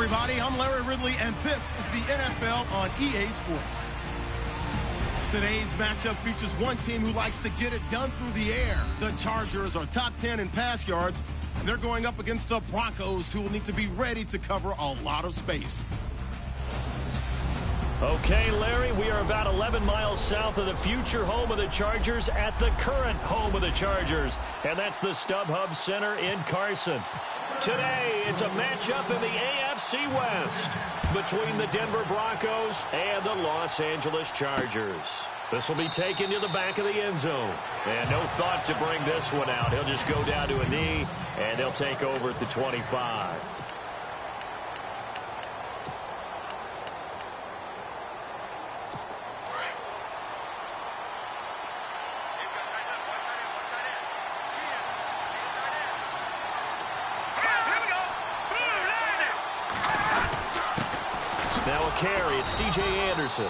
everybody. I'm Larry Ridley, and this is the NFL on EA Sports. Today's matchup features one team who likes to get it done through the air. The Chargers are top 10 in pass yards, and they're going up against the Broncos, who will need to be ready to cover a lot of space. Okay, Larry, we are about 11 miles south of the future home of the Chargers at the current home of the Chargers, and that's the StubHub Center in Carson. Today, it's a matchup in the AFC West between the Denver Broncos and the Los Angeles Chargers. This will be taken to the back of the end zone. And no thought to bring this one out. He'll just go down to a knee, and they'll take over at the 25. Now a carry, it's C.J. Anderson.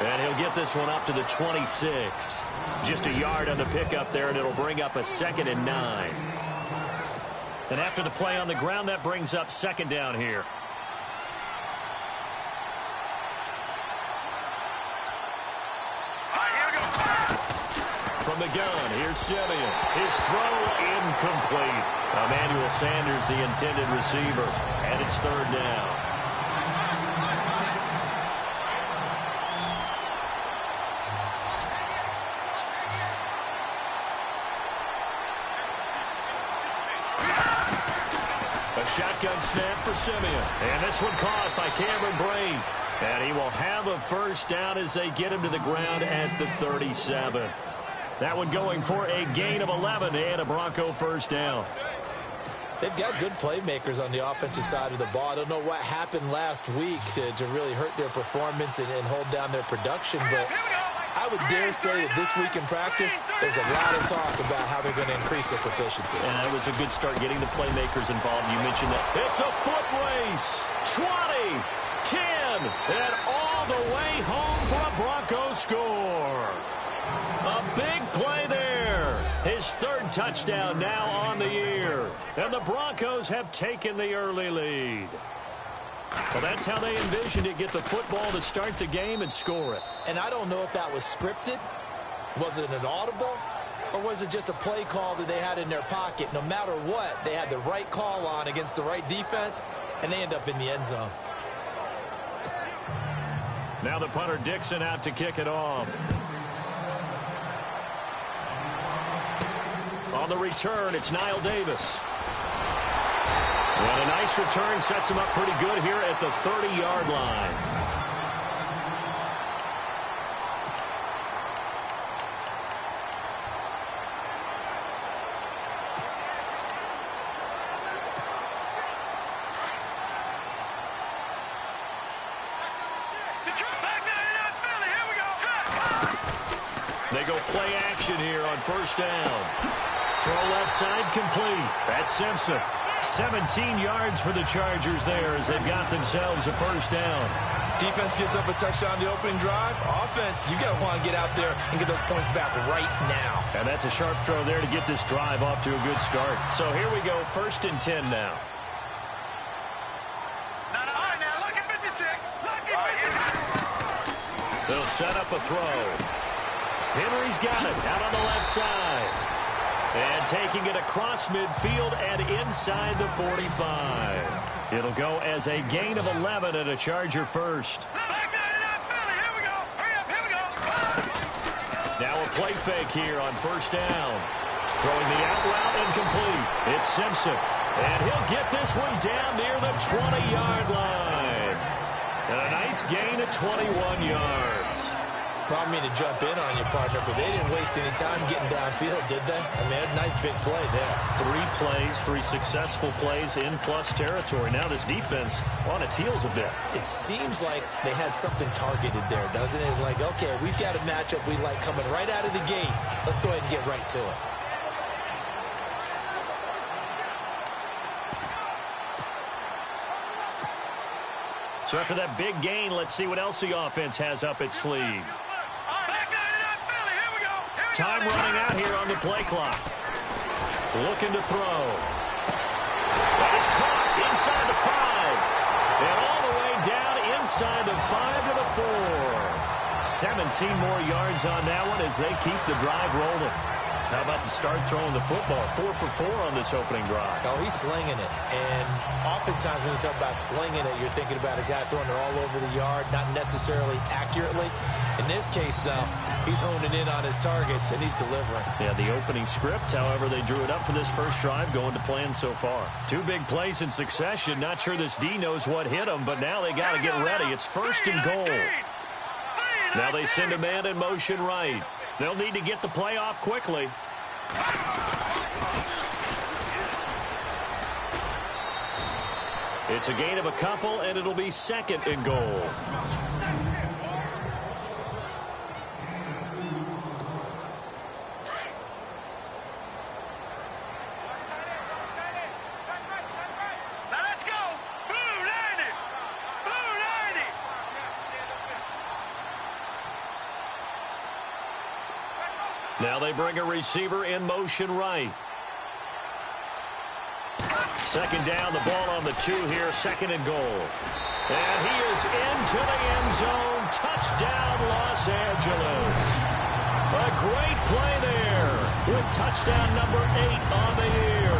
And he'll get this one up to the 26. Just a yard on the pickup there, and it'll bring up a 2nd and 9. And after the play on the ground, that brings up 2nd down here. From the gun, here's Simeon. His throw incomplete. Emmanuel Sanders, the intended receiver. And it's 3rd down. A shotgun snap for Simeon. And this one caught by Cameron Brain. And he will have a 1st down as they get him to the ground at the 37. That one going for a gain of 11 and a Bronco 1st down. They've got good playmakers on the offensive side of the ball. I don't know what happened last week to really hurt their performance and hold down their production, but I would dare say that this week in practice, there's a lot of talk about how they're going to increase their proficiency. And it was a good start getting the playmakers involved. You mentioned that. It's a foot race. 20, 10, and all the way home for a Bronco score. A big play there. His 3rd touchdown now on the year. And the Broncos have taken the early lead. Well, that's how they envisioned it. Get the football to start the game and score it. And I don't know if that was scripted. Was it an audible? Or was it just a play call that they had in their pocket? No matter what, they had the right call on against the right defense, and they end up in the end zone. Now the punter Dixon out to kick it off. On the return, it's Niall Davis. And a nice return sets him up pretty good here at the 30-yard line. They go play action here on 1st down. Throw left side complete. That's Simpson. 17 yards for the Chargers there as they've got themselves a 1st down. Defense gives up a touchdown the opening drive. Offense, you got to want to get out there and get those points back right now. And that's a sharp throw there to get this drive off to a good start. So here we go, 1st and 10 now. Look at 56. Look at 56. They'll set up a throw. Henry's got it out on the left side. And taking it across midfield and inside the 45. It'll go as a gain of 11 and a Charger 1st. Now a play fake here on 1st down. Throwing the out route incomplete. It's Simpson. And he'll get this one down near the 20-yard line. And a nice gain of 21 yards. I don't mean to jump in on you, partner, but they didn't waste any time getting downfield, did they? I mean, a nice big play there. 3 plays, 3 successful plays in plus territory. Now this defense on its heels a bit. It seems like they had something targeted there, doesn't it? It's like, okay, we've got a matchup we like coming right out of the gate. Let's go ahead and get right to it. So after that big gain, let's see what else the offense has up its sleeve. Time running out here on the play clock. Looking to throw. That is caught inside the 5. And all the way down inside the 5 to the 4. 17 more yards on that one as they keep the drive rolling. How about the start throwing the football? 4 for 4 on this opening drive. Oh, he's slinging it. And oftentimes when you talk about slinging it, you're thinking about a guy throwing it all over the yard, not necessarily accurately. In this case, though, he's honing in on his targets, and he's delivering. Yeah, the opening script, however, they drew it up for this first drive, going to plan so far. 2 big plays in succession. Not sure this D knows what hit him, but now they got to get ready. It's 1st and goal. Now they send a man in motion right. They'll need to get the play off quickly. It's a gain of a couple, and it'll be 2nd and goal. Now they bring a receiver in motion right. 2nd down, the ball on the 2 here, 2nd and goal. And he is into the end zone. Touchdown, Los Angeles. A great play there with touchdown number 8 on the year.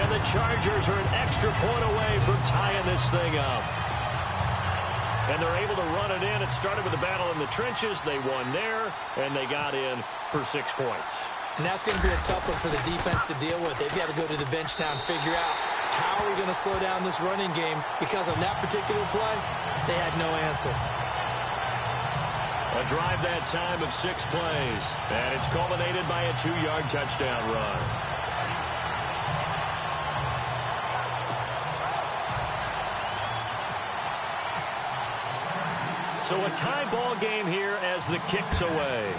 And the Chargers are an extra point away from tying this thing up. And they're able to run it in. It started with a battle in the trenches. They won there, and they got in for 6 points. And that's going to be a tough one for the defense to deal with. They've got to go to the bench now and figure out how we're going to slow down this running game, because on that particular play, they had no answer. A drive that time of 6 plays, and it's culminated by a 2-yard touchdown run. So a tie ball game here as the kick's away.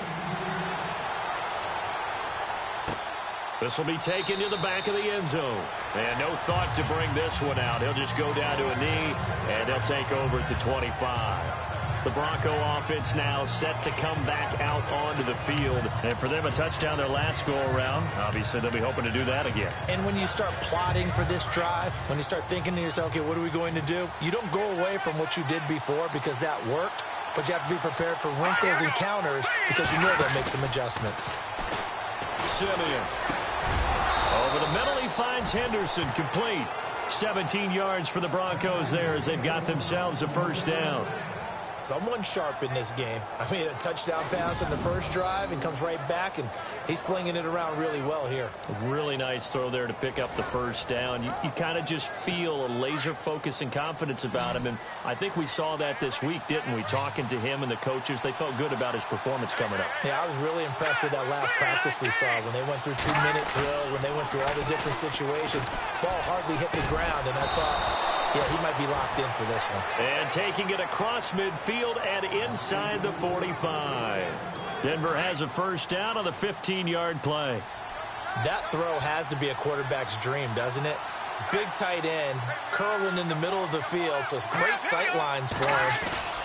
This will be taken to the back of the end zone. And no thought to bring this one out. He'll just go down to a knee, and they'll take over at the 25. The Bronco offense now set to come back out onto the field. And for them, a touchdown their last go-around. Obviously, they'll be hoping to do that again. And when you start plotting for this drive, when you start thinking to yourself, okay, what are we going to do? You don't go away from what you did before because that worked, but you have to be prepared for wrinkles and counters because you know they'll make some adjustments. Simeon. Over the middle, he finds Henderson, complete. 17 yards for the Broncos there as they've got themselves a 1st down. Someone sharp in this game. I mean, a touchdown pass in the first drive and comes right back, and he's flinging it around really well here. A really nice throw there to pick up the 1st down. You kind of just feel a laser focus and confidence about him, and I think we saw that this week, didn't we? Talking to him and the coaches, they felt good about his performance coming up. Yeah, I was really impressed with that last practice we saw when they went through 2-minute drill, when they went through all the different situations. Ball hardly hit the ground, and I thought, yeah, he might be locked in for this one. And taking it across midfield and inside the 45. Denver has a 1st down on the 15-yard play. That throw has to be a quarterback's dream, doesn't it? Big tight end, curling in the middle of the field, so it's great sight lines for him.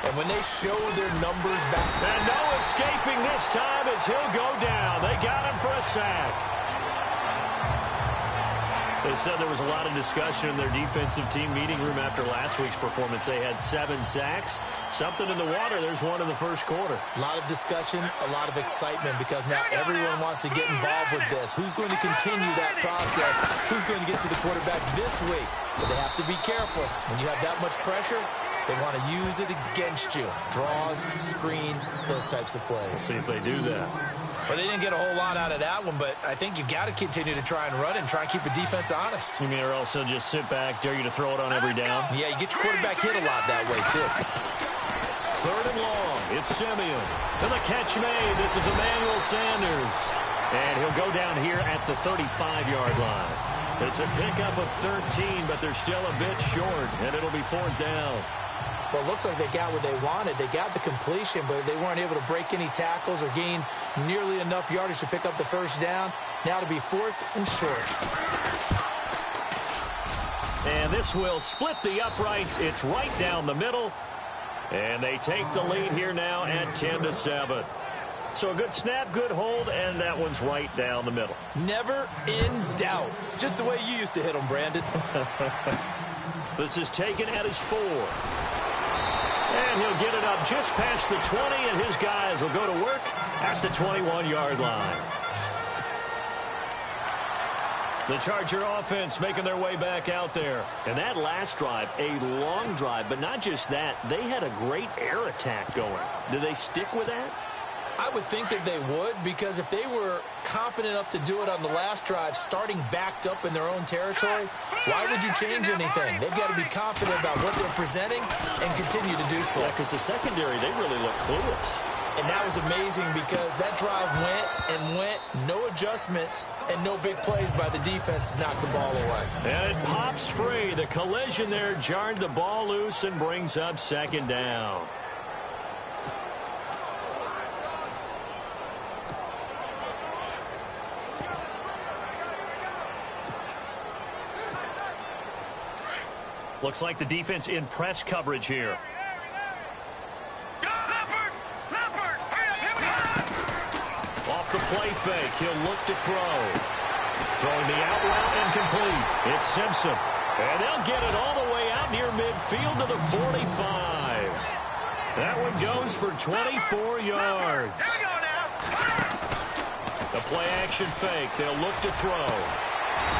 And when they show their numbers back... And no escaping this time as he'll go down. They got him for a sack. They said there was a lot of discussion in their defensive team meeting room after last week's performance. They had 7 sacks. Something in the water. There's one in the first quarter. A lot of discussion, a lot of excitement, because now everyone wants to get involved with this. Who's going to continue that process? Who's going to get to the quarterback this week? But they have to be careful. When you have that much pressure, they want to use it against you. Draws, screens, those types of plays. Let's see if they do that. Well, they didn't get a whole lot out of that one, but I think you've got to continue to try and run it and try and keep the defense honest. You mean, or also just sit back, dare you to throw it on every down? Yeah, you get your quarterback hit a lot that way, too. 3rd and long. It's Simeon. And the catch made. This is Emmanuel Sanders. And he'll go down here at the 35-yard line. It's a pickup of 13, but they're still a bit short, and it'll be 4th down. Well, it looks like they got what they wanted. They got the completion, but they weren't able to break any tackles or gain nearly enough yardage to pick up the 1st down. Now to be 4th and short. And this will split the uprights. It's right down the middle. And they take the lead here now at 10-7. So a good snap, good hold, and that one's right down the middle. Never in doubt. Just the way you used to hit them, Brandon. This is taken at his 4. And he'll get it up just past the 20, and his guys will go to work at the 21-yard line. The Charger offense making their way back out there. And that last drive, a long drive, but not just that. They had a great air attack going. Do they stick with that? I would think that they would, because if they were confident enough to do it on the last drive, starting backed up in their own territory, why would you change anything? They've got to be confident about what they're presenting and continue to do so. Yeah, because the secondary, they really look clueless. And that was amazing because that drive went and went, no adjustments, and no big plays by the defense to knock the ball away. And it pops free. The collision there jarred the ball loose and brings up second down. Looks like the defense in press coverage here. Off the play fake, he'll look to throw. Throwing the out route incomplete. It's Simpson. And they'll get it all the way out near midfield to the 45. That one goes for 24 yards. The play action fake, they'll look to throw.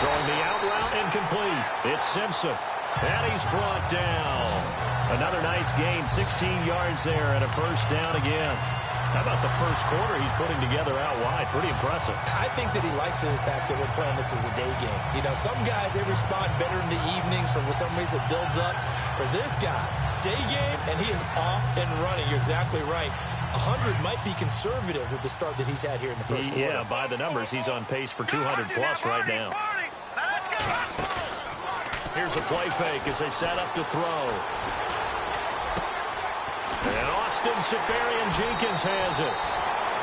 Throwing the out route incomplete. It's Simpson. And he's brought down. Another nice gain, 16 yards there and a first down again. How about the first quarter he's putting together out wide? Pretty impressive. I think that he likes the fact that we're playing this as a day game. You know, some guys, they respond better in the evenings for some reason it builds up. For this guy, day game, and he is off and running. You're exactly right. 100 might be conservative with the start that he's had here in the first quarter. Yeah, by the numbers, he's on pace for 200-plus right now. Here's a play fake as they set up to throw. And Austin Seferian-Jenkins has it.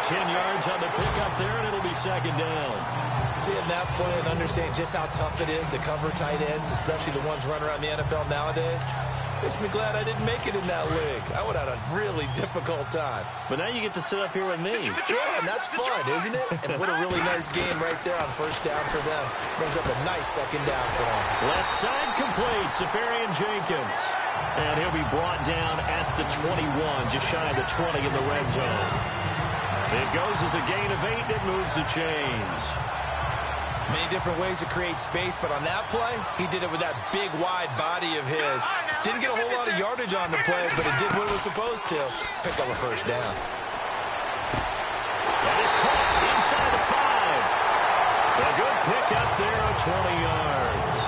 10 yards on the pickup there, and it'll be second down. Seeing that play and understanding just how tough it is to cover tight ends, especially the ones running around the NFL nowadays, makes me glad I didn't make it in that league. I would have had a really difficult time. But now you get to sit up here with me. Yeah, and that's fun, isn't it? And what a really nice game right there on first down for them. Brings up a nice second down for them. Left side complete, Seferian-Jenkins. And he'll be brought down at the 21, just shy of the 20 in the red zone. It goes as a gain of 8. It moves the chains. Many different ways to create space, but on that play, he did it with that big, wide body of his. Didn't get a whole lot of yardage on the play, but it did what it was supposed to. Pick up a first down. That is caught inside the 5. A good pick up there of 20 yards.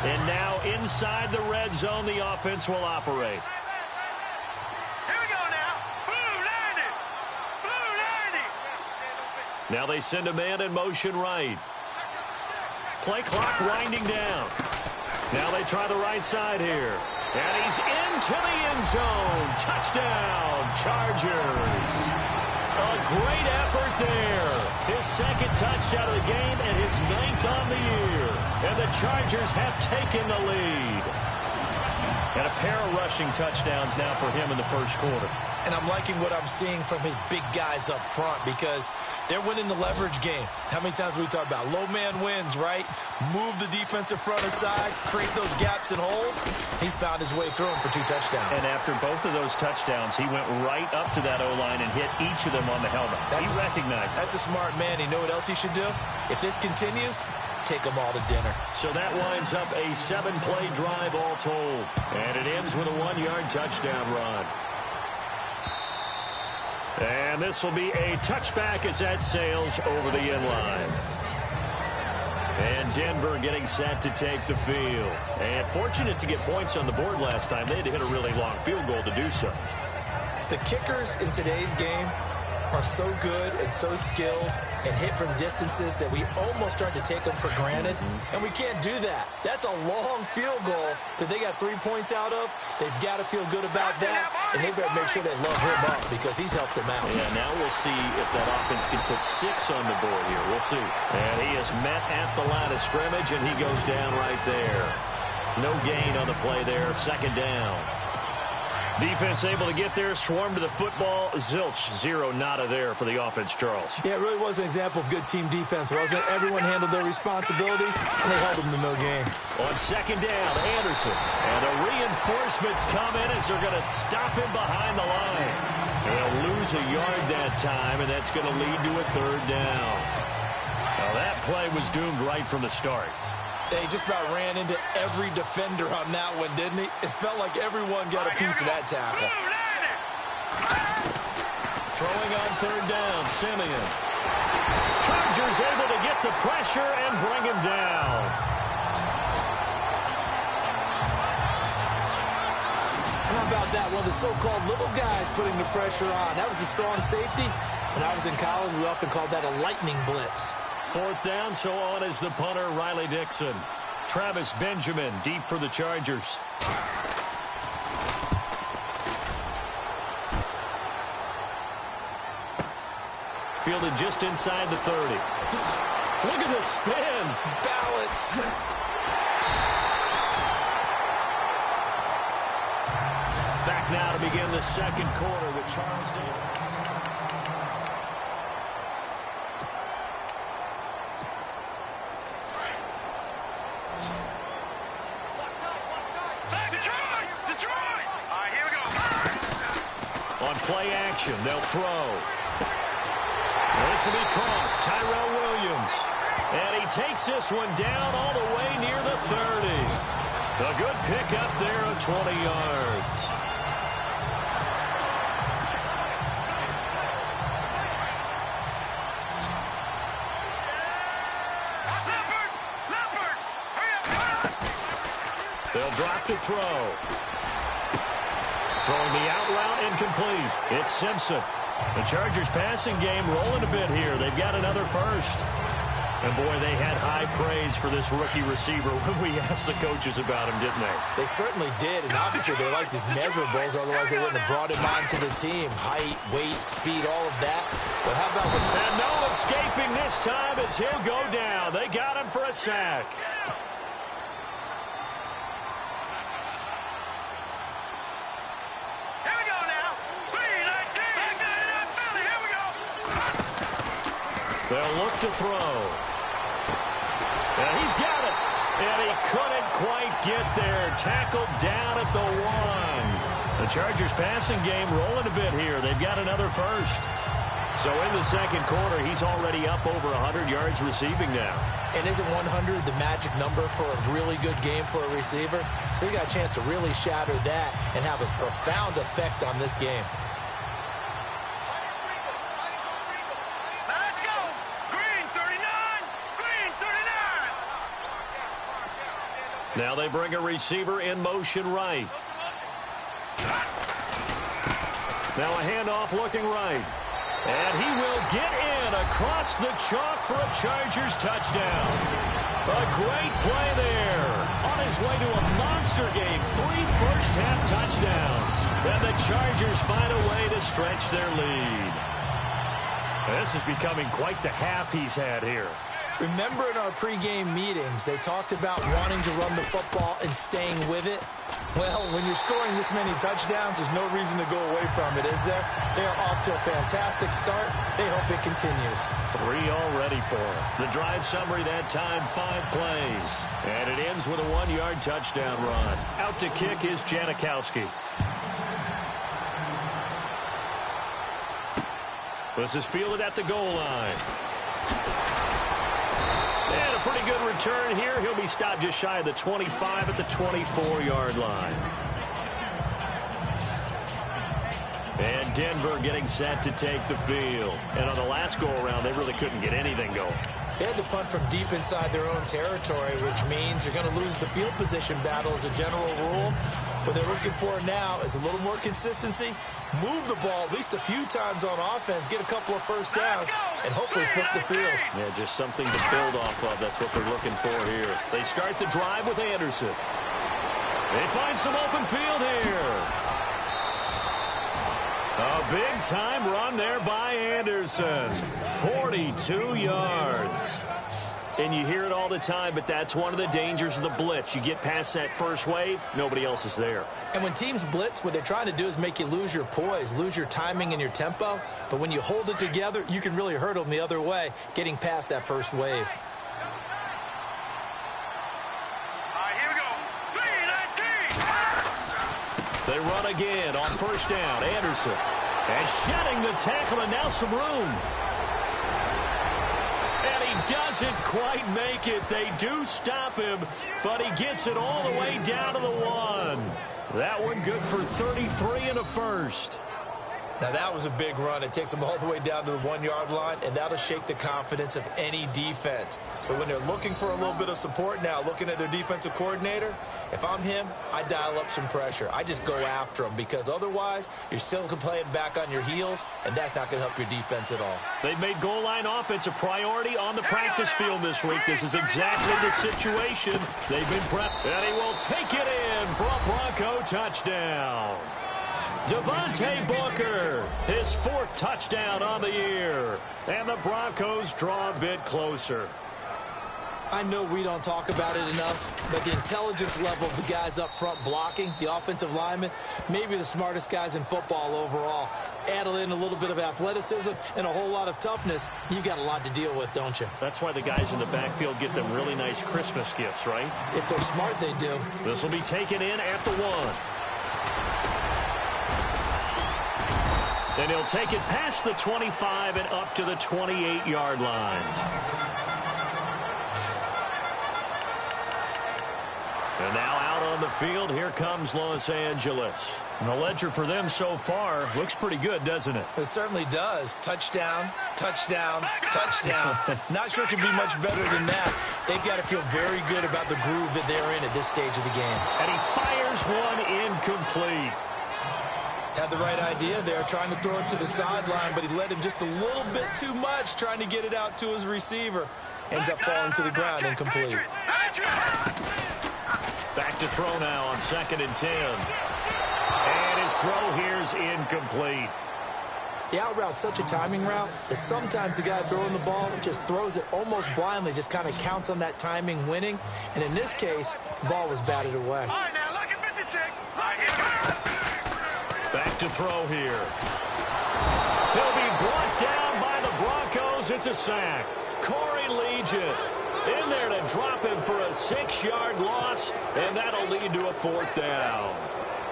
And now inside the red zone, the offense will operate. Here we go now. Blue 90. Blue 90. Now they send a man in motion right. Play clock winding down. Now they try the right side here. And he's into the end zone. Touchdown, Chargers. A great effort there. His second touchdown of the game and his 9th on the year. And the Chargers have taken the lead. And a pair of rushing touchdowns now for him in the first quarter. And I'm liking what I'm seeing from his big guys up front because they're winning the leverage game. How many times we talk about low man wins, right? Move the defensive front aside, create those gaps and holes. He's found his way through them for 2 touchdowns. And after both of those touchdowns, he went right up to that O-line and hit each of them on the helmet. He recognized it. That's a smart man. You know what else he should do? If this continues, take them all to dinner. So that winds up a 7-play drive all told. And it ends with a 1-yard touchdown run. And this will be a touchback as that sails over the end line. And Denver getting set to take the field. And fortunate to get points on the board last time. They had to hit a really long field goal to do so. The kickers in today's game are so good and so skilled and hit from distances that we almost start to take them for granted, and we can't do that. That's a long field goal that they got 3 points out of. They've got to feel good about that, and they've got to make sure they love him up because he's helped them out. Yeah, now we'll see if that offense can put 6 on the board here. We'll see. And he is met at the line of scrimmage, and he goes down right there. No gain on the play there. Second down. Defense able to get there, swarm to the football. Zilch, 0 nada there for the offense, Charles. Yeah, it really was an example of good team defense, wasn't it? Everyone handled their responsibilities, and they held them to no gain. On second down, Anderson. And the reinforcements come in as they're going to stop him behind the line. They'll lose a yard that time, and that's going to lead to a third down. Now, that play was doomed right from the start. They just about ran into every defender on that one, didn't he? It felt like everyone got a piece of that tackle. Throwing on third down, Simeon. Chargers able to get the pressure and bring him down. How about that? One of the so-called little guys putting the pressure on. That was a strong safety. When I was in college, we often called that a lightning blitz. Fourth down, so on is the punter, Riley Dixon. Travis Benjamin deep for the Chargers. Fielded just inside the 30. Look at the spin. Balance. Back now to begin the second quarter with Charleston. On play action, they'll throw. This will be caught. Tyrell Williams. And he takes this one down all the way near the 30. A good pickup there of 20 yards. They'll drop the throw. Throwing the out route incomplete. It's Simpson. The Chargers passing game rolling a bit here. They've got another first. And, boy, they had high praise for this rookie receiver when we asked the coaches about him, didn't they? They certainly did, and obviously they liked his measurables. Otherwise, they wouldn't have brought him onto the team. Height, weight, speed, all of that. But how about with... And no escaping this time as he'll go down. They got him for a sack. They'll look to throw. And he's got it. And he couldn't quite get there. Tackled down at the 1. The Chargers passing game rolling a bit here. They've got another first. So in the second quarter, he's already up over 100 yards receiving now. And isn't 100 the magic number for a really good game for a receiver? So you got a chance to really shatter that and have a profound effect on this game. Now they bring a receiver in motion right. Now a handoff looking right. And he will get in across the chalk for a Chargers touchdown. A great play there. On his way to a monster game. 3 first-half touchdowns. And the Chargers find a way to stretch their lead. This is becoming quite the half he's had here. Remember in our pregame meetings, they talked about wanting to run the football and staying with it? Well, when you're scoring this many touchdowns, there's no reason to go away from it, is there? They are off to a fantastic start. They hope it continues. 3 already for him. The drive summary that time, 5 plays. And it ends with a 1-yard touchdown run. Out to kick is Janikowski. This is fielded at the goal line. And a pretty good return here. He'll be stopped just shy of the 25 at the 24-yard line. And Denver getting set to take the field. And on the last go-around, they really couldn't get anything going. They had to punt from deep inside their own territory, which means you're going to lose the field position battle as a general rule. What they're looking for now is a little more consistency, move the ball at least a few times on offense, get a couple of first downs, and hopefully flip the field. Yeah, just something to build off of. That's what they're looking for here. They start the drive with Anderson. They find some open field here. A big-time run there by Anderson. 42 yards. And you hear it all the time, but that's one of the dangers of the blitz. You get past that first wave, nobody else is there. And when teams blitz, what they're trying to do is make you lose your poise, lose your timing and your tempo. But when you hold it together, you can really hurt them the other way, getting past that first wave. They run again on first down. Anderson. And shedding the tackle, and now some room. And he doesn't quite make it. They do stop him, but he gets it all the way down to the 1. That one good for 33 and a first. Now, that was a big run. It takes them all the way down to the 1-yard line, and that'll shake the confidence of any defense. So when they're looking for a little bit of support now, looking at their defensive coordinator, if I'm him, I dial up some pressure. I just go after them, because otherwise you're still playing back on your heels, and that's not going to help your defense at all. They've made goal line offense a priority on the practice field this week. This is exactly the situation they've been prepped. And he will take it in for a Bronco touchdown. Devontae Booker, his 4th touchdown on the year. And the Broncos draw a bit closer. I know we don't talk about it enough, but the intelligence level of the guys up front blocking, the offensive linemen, maybe the smartest guys in football overall. Add in a little bit of athleticism and a whole lot of toughness, you've got a lot to deal with, don't you? That's why the guys in the backfield get them really nice Christmas gifts, right? If they're smart, they do. This will be taken in at the 1. And he'll take it past the 25 and up to the 28-yard line. And now out on the field, here comes Los Angeles. And the ledger for them so far looks pretty good, doesn't it? It certainly does. Touchdown, touchdown, touchdown. Not sure it can be much better than that. They've got to feel very good about the groove that they're in at this stage of the game. And he fires one incomplete. Had the right idea there, trying to throw it to the sideline, but he led him just a little bit too much, trying to get it out to his receiver. Ends up falling to the ground incomplete. Back to throw now on 2nd and 10. And his throw here's incomplete. The out route's such a timing route that sometimes the guy throwing the ball just throws it almost blindly, just kind of counts on that timing winning. And in this case, the ball was batted away. All right, now look at 56. Back to throw here. He'll be brought down by the Broncos. It's a sack. Corey Legion in there to drop him for a 6-yard loss, and that'll lead to a 4th down.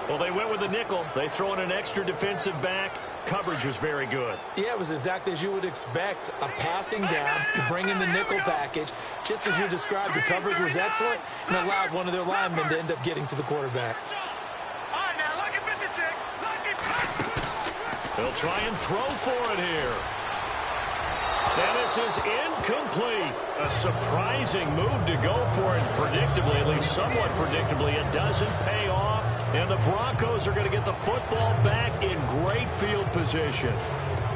Well, they went with the nickel. They throw in an extra defensive back. Coverage was very good. Yeah, it was exactly as you would expect. A passing down, you bring in the nickel package. Just as you described, the coverage was excellent and allowed one of their linemen to end up getting to the quarterback. They'll try and throw for it here. And this is incomplete. A surprising move to go for it predictably, at least somewhat predictably. It doesn't pay off. And the Broncos are going to get the football back in great field position.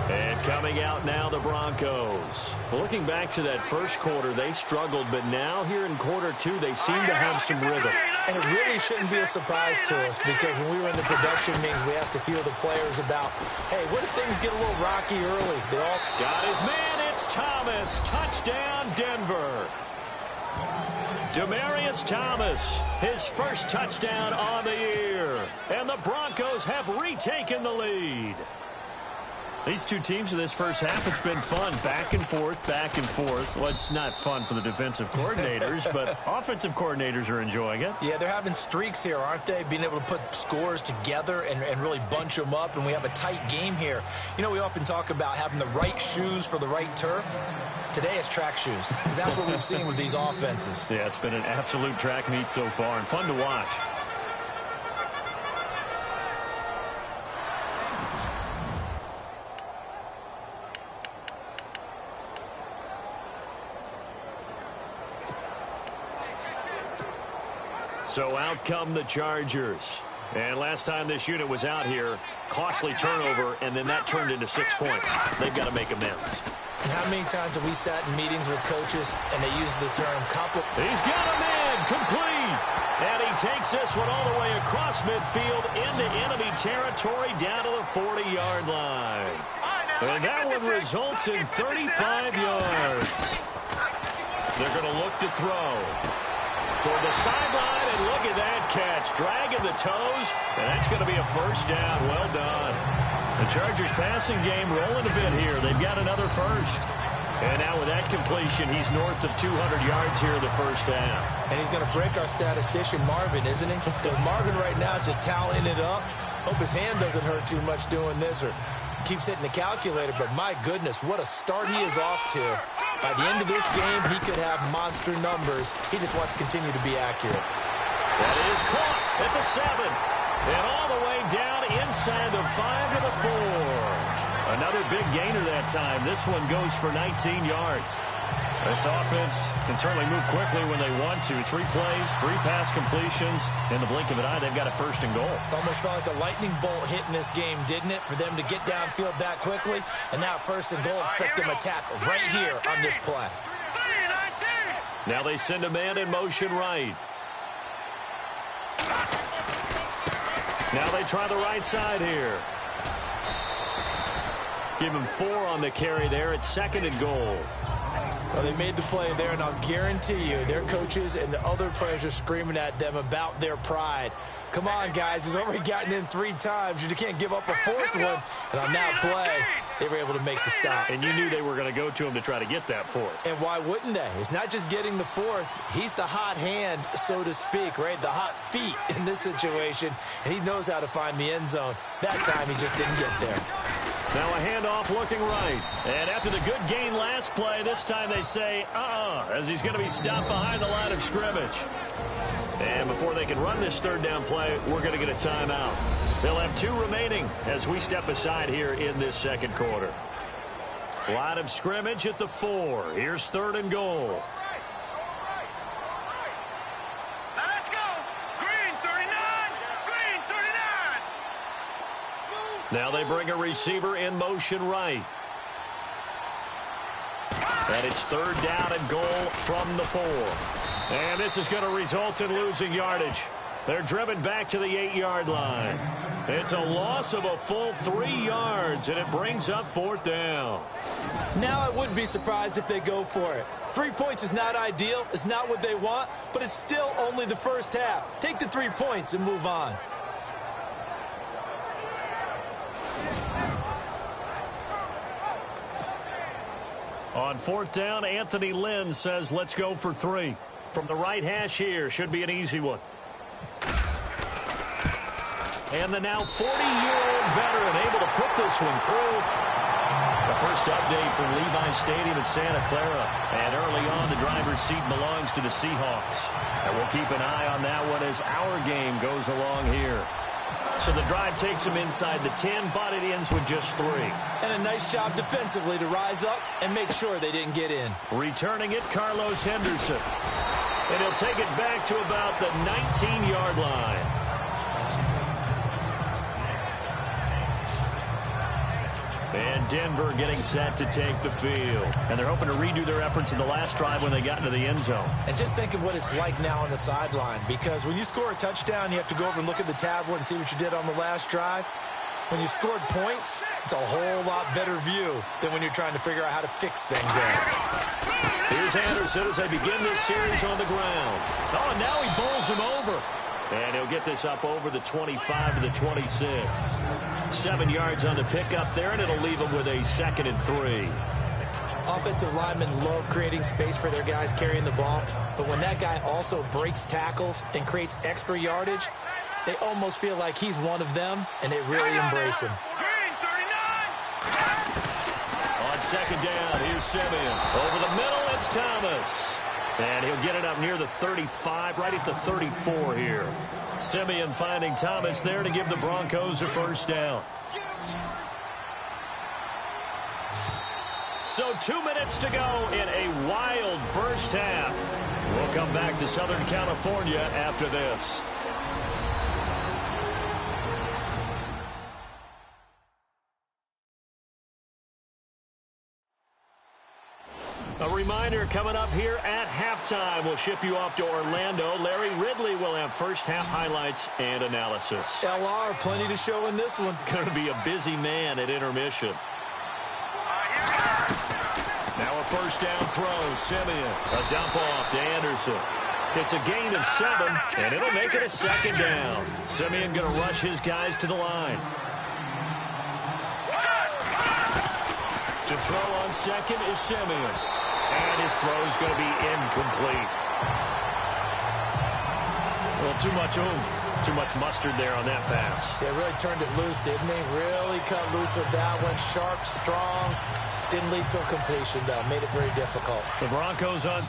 And coming out now, the Broncos. Looking back to that first quarter, they struggled, but now here in quarter 2, they seem to have some rhythm. And it really shouldn't be a surprise to us, because when we were in the production meetings, we asked a few of the players about, hey, what if things get a little rocky early? They all got his man. It's Thomas. Touchdown, Denver. Demaryius Thomas, his first touchdown on the year. And the Broncos have retaken the lead. These two teams in this first half, it's been fun. Back and forth, back and forth. Well, it's not fun for the defensive coordinators, but offensive coordinators are enjoying it. Yeah, they're having streaks here, aren't they? Being able to put scores together and really bunch them up, and we have a tight game here. You know, we often talk about having the right shoes for the right turf. Today it's track shoes, because that's what we've seen with these offenses. Yeah, it's been an absolute track meet so far, and fun to watch. So out come the Chargers. And last time this unit was out here, costly turnover, and then that turned into 6 points. They've got to make amends. And how many times have we sat in meetings with coaches and they use the term He's got a man, complete. And he takes this one all the way across midfield into enemy territory down to the 40-yard line. And that one results in 35 yards. They're going to look to throw. Toward the sideline, and look at that catch. Dragging the toes, and that's going to be a first down. Well done. The Chargers passing game rolling a bit here. They've got another first. And now with that completion, he's north of 200 yards here in the first half. And he's going to break our statistician, Marvin, isn't he? Because Marvin right now is just tallying it up. Hope his hand doesn't hurt too much doing this or keeps hitting the calculator. But my goodness, what a start he is off to. By the end of this game, he could have monster numbers. He just wants to continue to be accurate. That is caught at the 7. And all the way down inside the 5 to the 4. Another big gainer that time. This one goes for 19 yards. This offense can certainly move quickly when they want to. 3 plays, 3 pass completions. In the blink of an eye, they've got a first and goal. Almost felt like a lightning bolt hit in this game, didn't it? For them to get downfield that quickly. And now first and goal, expect them to attack right here on this play. Now they send a man in motion right. Now they try the right side here. Give him 4 on the carry there at 2nd and goal. Well, they made the play there, and I'll guarantee you their coaches and the other players are screaming at them about their pride. Come on, guys. He's already gotten in 3 times. You can't give up a 4th one. And on that play, they were able to make the stop. And you knew they were going to go to him to try to get that 4th. And why wouldn't they? It's not just getting the 4th. He's the hot hand, so to speak, right? The hot feet in this situation. And he knows how to find the end zone. That time, he just didn't get there. Now a handoff looking right. And after the good gain last play, this time they say, as he's going to be stopped behind the line of scrimmage. And before they can run this 3rd down play, we're going to get a timeout. They'll have 2 remaining as we step aside here in this 2nd quarter. Line of scrimmage at the 4. Here's 3rd and goal. Let's go. Green 39. Green 39. Now they bring a receiver in motion right. And it's 3rd down and goal from the 4. And this is going to result in losing yardage. They're driven back to the 8-yard line. It's a loss of a full 3 yards, and it brings up 4th down. Now I wouldn't be surprised if they go for it. 3 points is not ideal. It's not what they want, but it's still only the first half. Take the 3 points and move on. On 4th down, Anthony Lynn says, let's go for 3. From the right hash here, should be an easy one. And the now 40-year-old veteran able to put this one through. The first update from Levi's Stadium in Santa Clara. And early on, the driver's seat belongs to the Seahawks. And we'll keep an eye on that one as our game goes along here. So the drive takes him inside the 10, but it ends with just 3. And a nice job defensively to rise up and make sure they didn't get in. Returning it, Carlos Henderson. And he'll take it back to about the 19-yard line. And Denver getting set to take the field. And they're hoping to redo their efforts in the last drive when they got into the end zone. And just think of what it's like now on the sideline. Because when you score a touchdown, you have to go over and look at the tablet and see what you did on the last drive. When you scored points, it's a whole lot better view than when you're trying to figure out how to fix things out. Here's Anderson as they begin this series on the ground. Oh, and now he bowls him over. And he'll get this up over the 25 to the 26. 7 yards on the pickup there, and it'll leave him with a 2nd and 3. Offensive linemen love creating space for their guys carrying the ball. But when that guy also breaks tackles and creates extra yardage, they almost feel like he's one of them, and they really embrace him. Green 39. On 2nd down, here's Simeon. Over the middle, it's Thomas. And he'll get it up near the 35, right at the 34 here. Simeon finding Thomas there to give the Broncos a first down. So 2 minutes to go in a wild first half. We'll come back to Southern California after this. A reminder coming up here at halftime. We'll ship you off to Orlando. Larry Ridley will have first half highlights and analysis. LR, plenty to show in this one. Going to be a busy man at intermission. Now a first down throw. Simeon. A dump off to Anderson. It's a gain of 7, and it'll make it a second down. Simeon going to rush his guys to the line. To throw on second is Simeon. And his throw is going to be incomplete. Well, too much oomph, too much mustard there on that pass. Yeah, really turned it loose, didn't he? Really cut loose with that one. Sharp, strong. Didn't lead to a completion, though. Made it very difficult. The Broncos on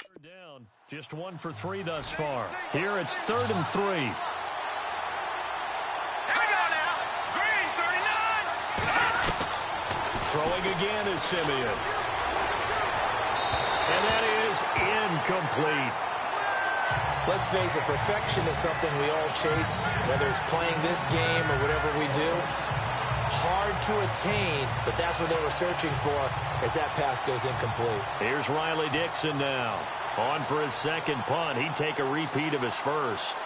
third down. Just 1 for 3 thus far. Here it's 3rd and 3. Throwing again is Simeon. And that is incomplete. Let's face it, perfection is something we all chase, whether it's playing this game or whatever we do. Hard to attain, but that's what they were searching for as that pass goes incomplete. Here's Riley Dixon now. On for his second punt. He'd take a repeat of his first.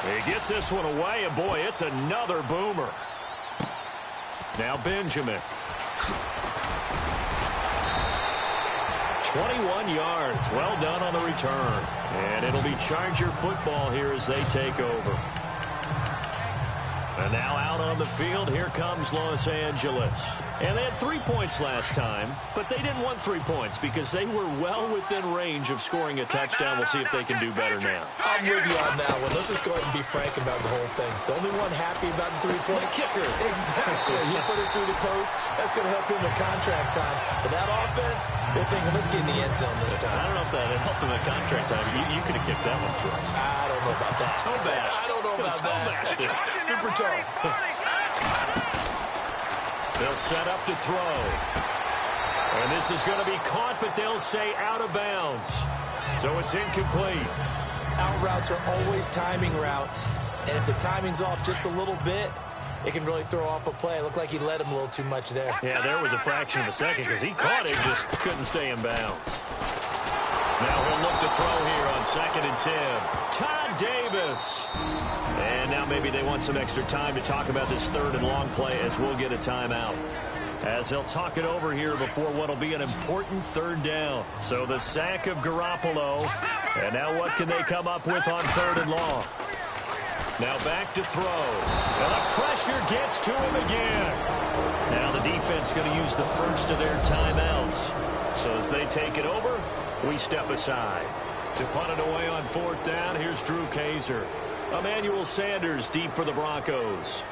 He gets this one away, and boy, it's another boomer. Now Benjamin. 21 yards. Well done on the return. And it'll be Charger football here as they take over. And now out on the field, here comes Los Angeles. And they had 3 points last time, but they didn't want 3 points because they were well within range of scoring a touchdown. We'll see if they can do better now. I'm with you on that one. Let's just go ahead and be frank about the whole thing. The only one happy about the 3-point kicker. Exactly. He put it through the post. That's going to help him in contract time. But that offense, they're thinking, let's get in the end zone this time. I don't know if that helped him in contract time. You could have kicked that one through. I don't know about that. Toe bash. I don't know about that. Super toe. They'll set up to throw. And this is going to be caught, but they'll say out of bounds. So it's incomplete. Out routes are always timing routes. And if the timing's off just a little bit, it can really throw off a play. It looked like he let him a little too much there. Yeah, there was a fraction of a second because he caught it, just couldn't stay in bounds. Now he'll look to throw here on 2nd and 10. Todd Davis. And now maybe they want some extra time to talk about this 3rd and long play as we'll get a timeout. As they'll talk it over here before what will be an important 3rd down. So the sack of Garoppolo. And now what can they come up with on 3rd and long? Now back to throw. And the pressure gets to him again. Now the defense going to use the first of their timeouts. So as they take it over, we step aside. To punt it away on 4th down, here's Drew Kaiser. Emmanuel Sanders deep for the Broncos.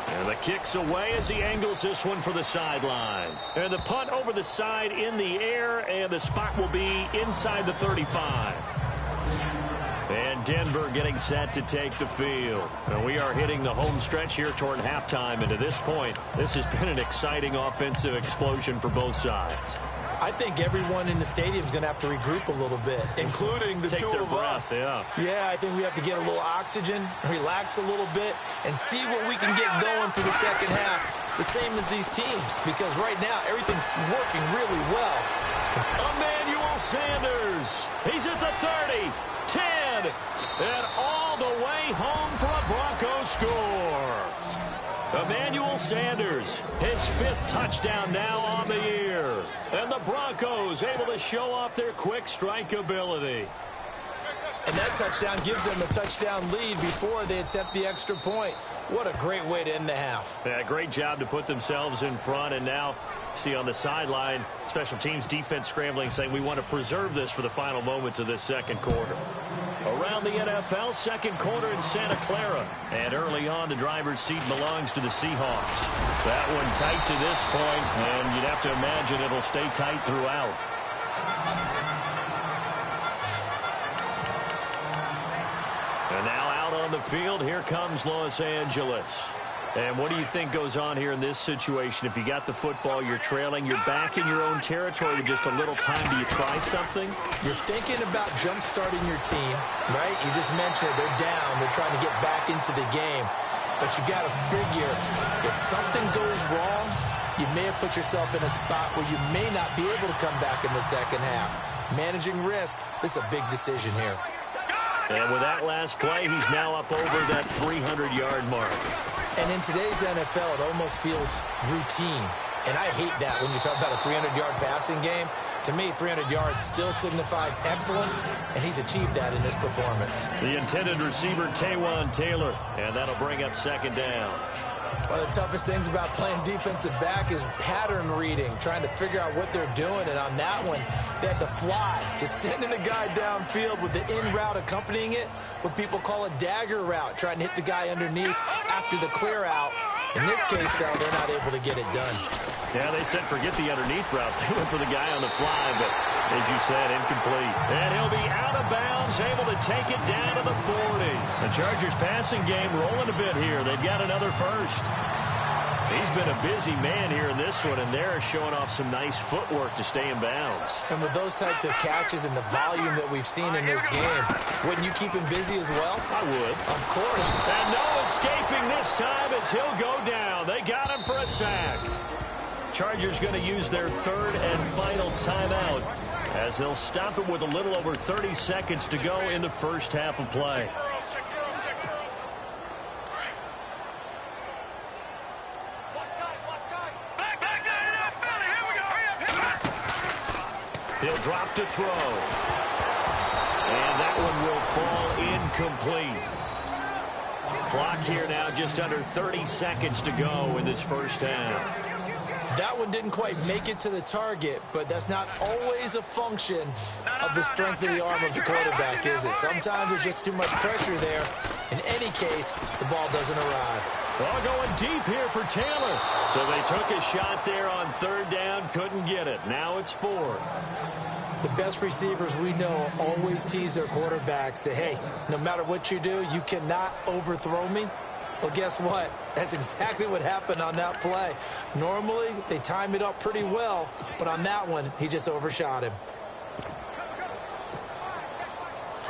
And the kick's away as he angles this one for the sideline. And the punt over the side in the air, and the spot will be inside the 35. And Denver getting set to take the field. And we are hitting the home stretch here toward halftime. And to this point, this has been an exciting offensive explosion for both sides. I think everyone in the stadium is going to have to regroup a little bit, including the two of us. Yeah, I think we have to get a little oxygen, relax a little bit, and see what we can get going for the second half, the same as these teams, because right now everything's working really well. Emmanuel Sanders. He's at the 30. 10, and all the way home for a Broncos score. Emmanuel Sanders, his 5th touchdown now on the year. And the Broncos able to show off their quick strike ability. And that touchdown gives them a touchdown lead before they attempt the extra point. What a great way to end the half. Yeah, great job to put themselves in front, and now see on the sideline, special teams defense scrambling, saying we want to preserve this for the final moments of this second quarter. Around the NFL, second quarter in Santa Clara. And early on, the driver's seat belongs to the Seahawks. That one tight to this point, and you'd have to imagine it'll stay tight throughout. And now out on the the field. Here comes Los Angeles. And what do you think goes on here in this situation? If you got the football, you're trailing, you're back in your own territory with just a little time. Do you try something? You're thinking about jump-starting your team, right? You just mentioned it. They're down. They're trying to get back into the game. But you got to figure, if something goes wrong, you may have put yourself in a spot where you may not be able to come back in the second half. Managing risk, this is a big decision here. And with that last play, he's now up over that 300-yard mark. And in today's NFL, it almost feels routine. And I hate that when you talk about a 300-yard passing game. To me, 300 yards still signifies excellence, and he's achieved that in this performance. The intended receiver, Taywan Taylor, and that'll bring up second down. One of the toughest things about playing defensive back is pattern reading, trying to figure out what they're doing. And on that one, they had to fly, just sending the guy downfield with the in route accompanying it, what people call a dagger route, trying to hit the guy underneath after the clear out. In this case, though, they're not able to get it done. Yeah, they said forget the underneath route. They went for the guy on the fly, but as you said, incomplete. And he'll be out of bounds, able to take it down to the 40. The Chargers passing game rolling a bit here. They've got another first. He's been a busy man here in this one, and they're showing off some nice footwork to stay in bounds. And with those types of catches and the volume that we've seen in this game, wouldn't you keep him busy as well? I would. Of course. And no escaping this time as he'll go down. They got him for a sack. Chargers going to use their third and final timeout as they'll stop it with a little over 30 seconds to go in the first half of play. He'll drop to throw. And that one will fall incomplete. Clock here now just under 30 seconds to go in this first half. That one didn't quite make it to the target, but that's not always a function of the strength of the arm of the quarterback, is it? Sometimes there's just too much pressure there. In any case, the ball doesn't arrive. Well, going deep here for Taylor. So they took a shot there on third down, couldn't get it. Now it's 4. The best receivers we know always tease their quarterbacks that, hey, no matter what you do, you cannot overthrow me. Well, guess what? That's exactly what happened on that play. Normally, they time it up pretty well, but on that one, he just overshot him.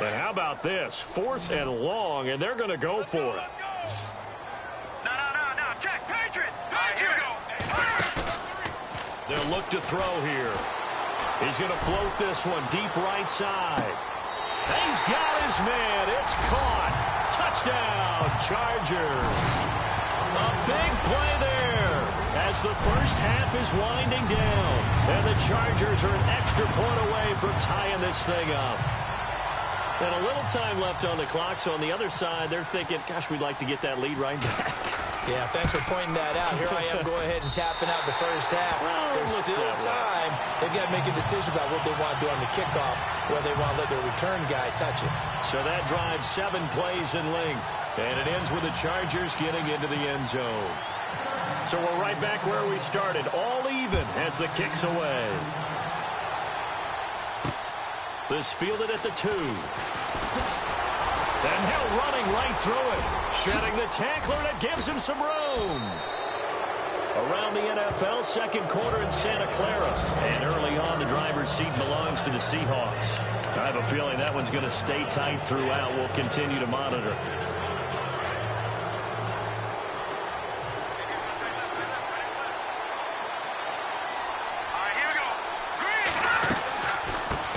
And how about this? 4th and long, and they're going to go for it. No, Jack, Patriot! They'll look to throw here. He's going to float this one deep right side. He's got his man. It's caught. Touchdown, Chargers. A big play there as the first half is winding down. And the Chargers are an extra point away from tying this thing up. And a little time left on the clock, so on the other side, they're thinking, gosh, we'd like to get that lead right back. Yeah, thanks for pointing that out. Here I am going ahead and tapping out the first half. Well, there's still time. They've got to make a decision about what they want to do on the kickoff, whether they want to let their return guy touch it. So that drives 7 plays in length. And it ends with the Chargers getting into the end zone. So we're right back where we started. All even as the kick's away. This fielded at the 2. And Hill running right through it. Shedding the tackler, and it gives him some room. Around the NFL, second quarter in Santa Clara. And early on, the driver's seat belongs to the Seahawks. I have a feeling that one's going to stay tight throughout. We'll continue to monitor.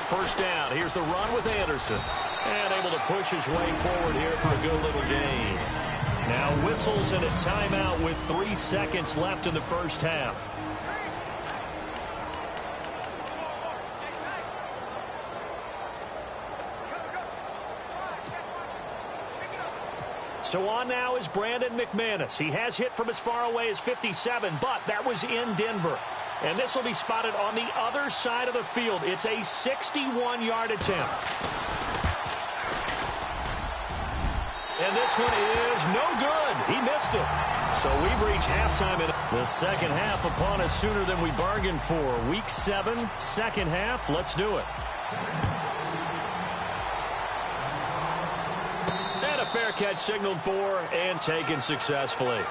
First down. Here's the run with Anderson. And able to push his way forward here for a good little gain. Now whistles and a timeout with 3 seconds left in the first half. So on now is Brandon McManus. He has hit from as far away as 57, but that was in Denver. And this will be spotted on the other side of the field. It's a 61-yard attempt. And this one is no good. He missed it. So we've reached halftime in the second half upon us sooner than we bargained for. Week 7, second half. Let's do it. And a fair fair catch signaled for and taken successfully.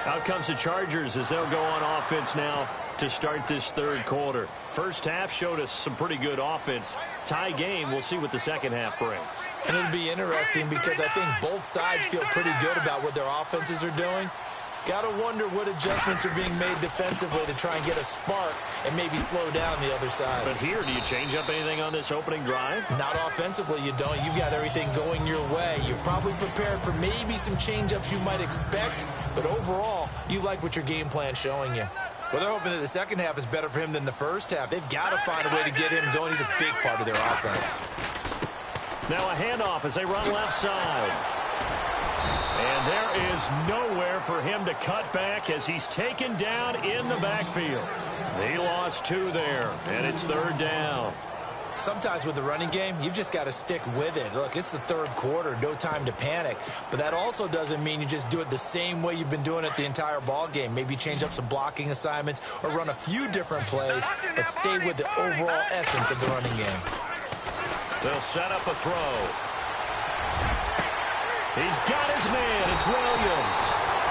Out comes the Chargers as they'll go on offense now to start this third quarter. First half showed us some pretty good offense. Tie game, we'll see what the second half brings. And it'll be interesting because I think both sides feel pretty good about what their offenses are doing. Got to wonder what adjustments are being made defensively to try and get a spark and maybe slow down the other side. But here, do you change up anything on this opening drive? Not offensively, you don't. You've got everything going your way. You've probably prepared for maybe some change-ups you might expect, but overall, you like what your game plan's showing you. Well, they're hoping that the second half is better for him than the first half. They've got to find a way to get him going. He's a big part of their offense. Now a handoff as they run left side. And there is nowhere for him to cut back as he's taken down in the backfield. They lost 2 there, and it's third down. Sometimes with the running game, you've just got to stick with it. Look, it's the third quarter, no time to panic. But that also doesn't mean you just do it the same way you've been doing it the entire ball game. Maybe change up some blocking assignments or run a few different plays, but stay with the overall essence of the running game. They'll set up a throw. He's got his man. It's Williams.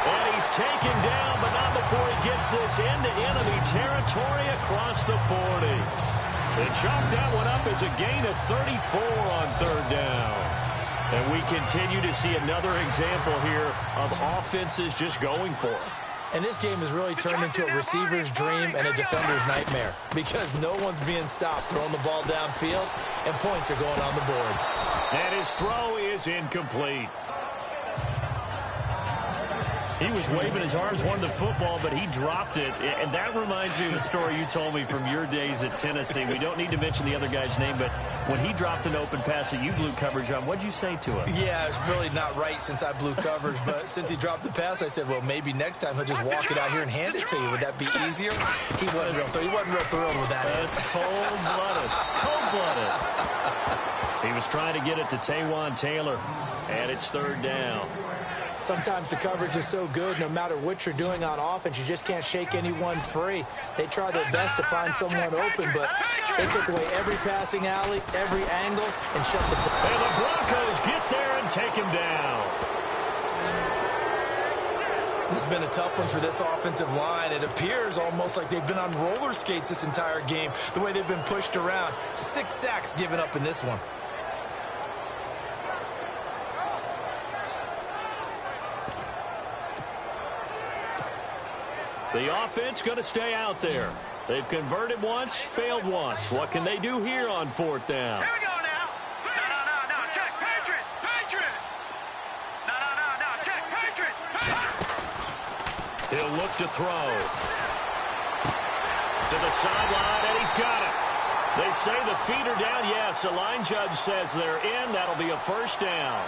And he's taken down, but not before he gets this into enemy territory across the 40. They chalk that one up as a gain of 34 on third down. And we continue to see another example here of offenses just going for it. And this game has really turned into a receiver's dream and a defender's nightmare because no one's being stopped throwing the ball downfield, and points are going on the board. And his throw is incomplete. He was waving his arms, wanted the football, but he dropped it. And that reminds me of the story you told me from your days at Tennessee. We don't need to mention the other guy's name, but when he dropped an open pass that you blew coverage on, what'd you say to him? Yeah, it's really not right since I blew coverage, but since he dropped the pass, I said, well, maybe next time he'll just walk it out here and hand it to you. Would that be easier? He wasn't real thrilled with that. That's cold-blooded. Cold-blooded. He was trying to get it to Taywan Taylor, and it's third down. Sometimes the coverage is so good, no matter what you're doing on offense, you just can't shake anyone free. They try their best to find someone open, but they took away every passing alley, every angle, and shut the play. And the Broncos get there and take him down. This has been a tough one for this offensive line. It appears almost like they've been on roller skates this entire game, the way they've been pushed around. 6 sacks given up in this one. The offense going to stay out there. They've converted once, failed once. What can they do here on fourth down? Here we go now. No. Check. Patriot. No. Check. Patriot. He'll look to throw. To the sideline, and he's got it. They say the feet are down. Yes, the line judge says they're in. That'll be a first down.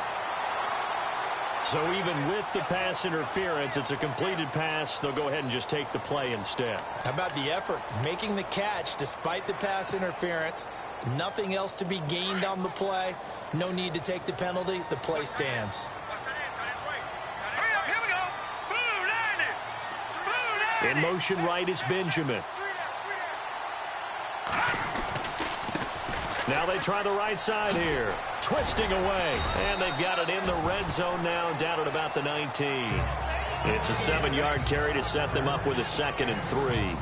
So even with the pass interference, it's a completed pass. They'll go ahead and just take the play instead. How about the effort? Making the catch despite the pass interference. Nothing else to be gained on the play. No need to take the penalty. The play stands. Hurry up. Here we go. Blue landed. In motion right is Benjamin. Now they try the right side here. Twisting away. And they've got it in the red zone now, down at about the 19. It's a 7-yard carry to set them up with a 2nd and 3.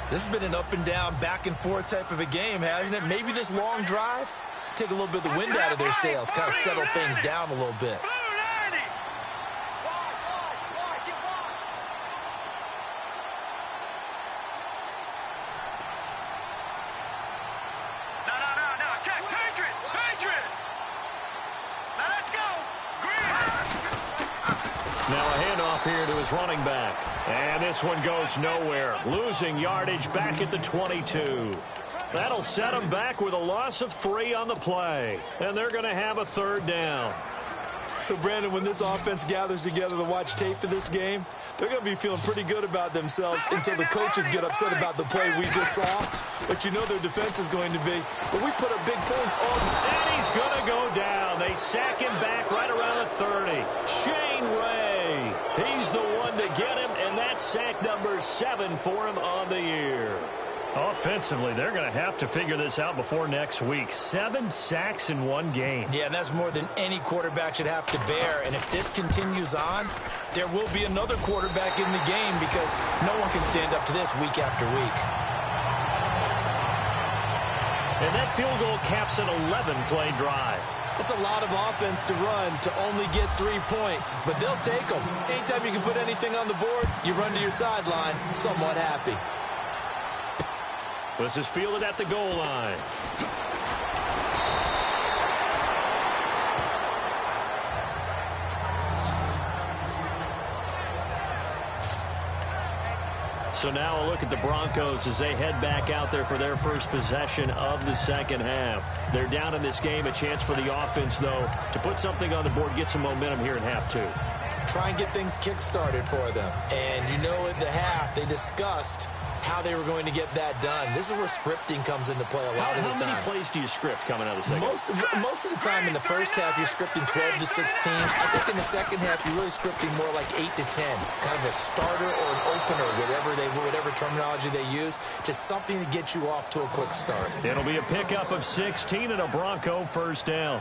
This has been an up and down, back and forth type of a game, hasn't it? Maybe this long drive, take a little bit of the wind out of their sails, kind of settle things down a little bit. Here to his running back. And this one goes nowhere. Losing yardage back at the 22. That'll set them back with a loss of 3 on the play. And they're going to have a third down. So, Brandon, when this offense gathers together to watch tape for this game, they're going to be feeling pretty good about themselves until the coaches get upset about the play we just saw. But you know their defense is going to be, but we put up big points all. And he's going to go down. They sack him back right around the 30. Shane Ray. He's the one to get him, and that's sack number 7 for him on the year. Offensively, they're going to have to figure this out before next week. 7 sacks in one game. Yeah, and that's more than any quarterback should have to bear. And if this continues on, there will be another quarterback in the game because no one can stand up to this week after week. And that field goal caps an 11-play drive. It's a lot of offense to run to only get 3 points, but they'll take them. Anytime you can put anything on the board, you run to your sideline somewhat happy. This is fielded at the goal line. So now a look at the Broncos as they head back out there for their first possession of the second half. They're down in this game. A chance for the offense, though, to put something on the board, get some momentum here in half 2. Try and get things kick-started for them. And you know at the half, they discussed how they were going to get that done. This is where scripting comes into play a lot of the time. How many plays do you script coming out of the second? Most of the time in the first half, you're scripting 12 to 16. I think in the second half, you're really scripting more like 8 to 10. Kind of a starter or an opener, whatever terminology they use. Just something to get you off to a quick start. It'll be a pickup of 16 and a Bronco first down.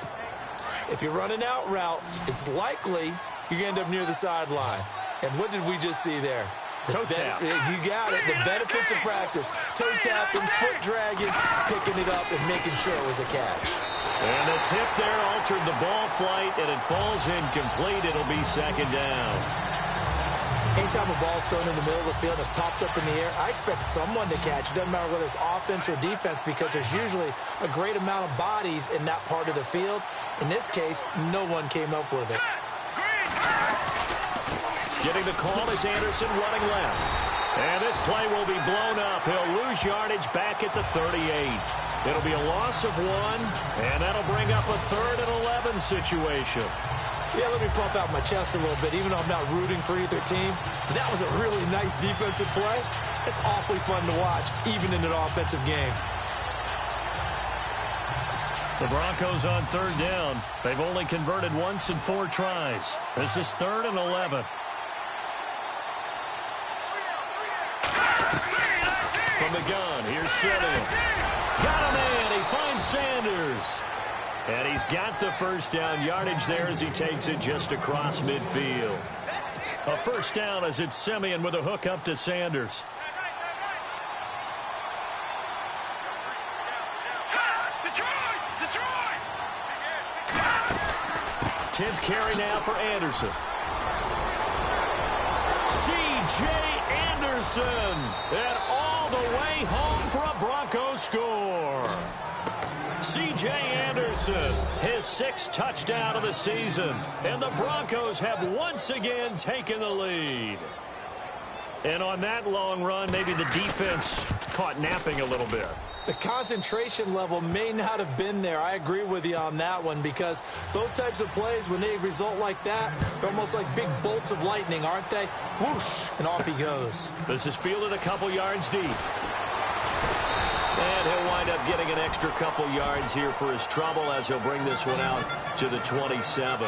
If you're running out route, it's likely you're going to end up near the sideline. And what did we just see there? Toe tap. You got it. The benefits of practice. Toe tapping, foot dragging, picking it up, and making sure it was a catch. And the tip there altered the ball flight, and it falls incomplete. It'll be second down. Anytime a ball's thrown in the middle of the field and it's popped up in the air, I expect someone to catch. It doesn't matter whether it's offense or defense because there's usually a great amount of bodies in that part of the field. In this case, no one came up with it. Getting the call is Anderson running left. And this play will be blown up. He'll lose yardage back at the 38. It'll be a loss of 1, and that'll bring up a 3rd and 11 situation. Yeah, let me pump out my chest a little bit, even though I'm not rooting for either team. That was a really nice defensive play. It's awfully fun to watch, even in an offensive game. The Broncos on 3rd down. They've only converted once in 4 tries. This is 3rd and 11. From the gun, here's Simeon. Got a man. He finds Sanders. And he's got the first down yardage there as he takes it just across midfield. A first down as it's Simeon with a hook up to Sanders. Detroit! 10th carry now for Anderson. C.J. Anderson. And all the way home for a Bronco score. C.J. Anderson, his 6th touchdown of the season. And the Broncos have once again taken the lead. And on that long run, maybe the defense caught napping a little bit. The concentration level may not have been there. I agree with you on that one because those types of plays, when they result like that, they're almost like big bolts of lightning, aren't they? Whoosh, and off he goes. This is fielded a couple yards deep. And he'll wind up getting an extra couple yards here for his trouble as he'll bring this one out to the 27.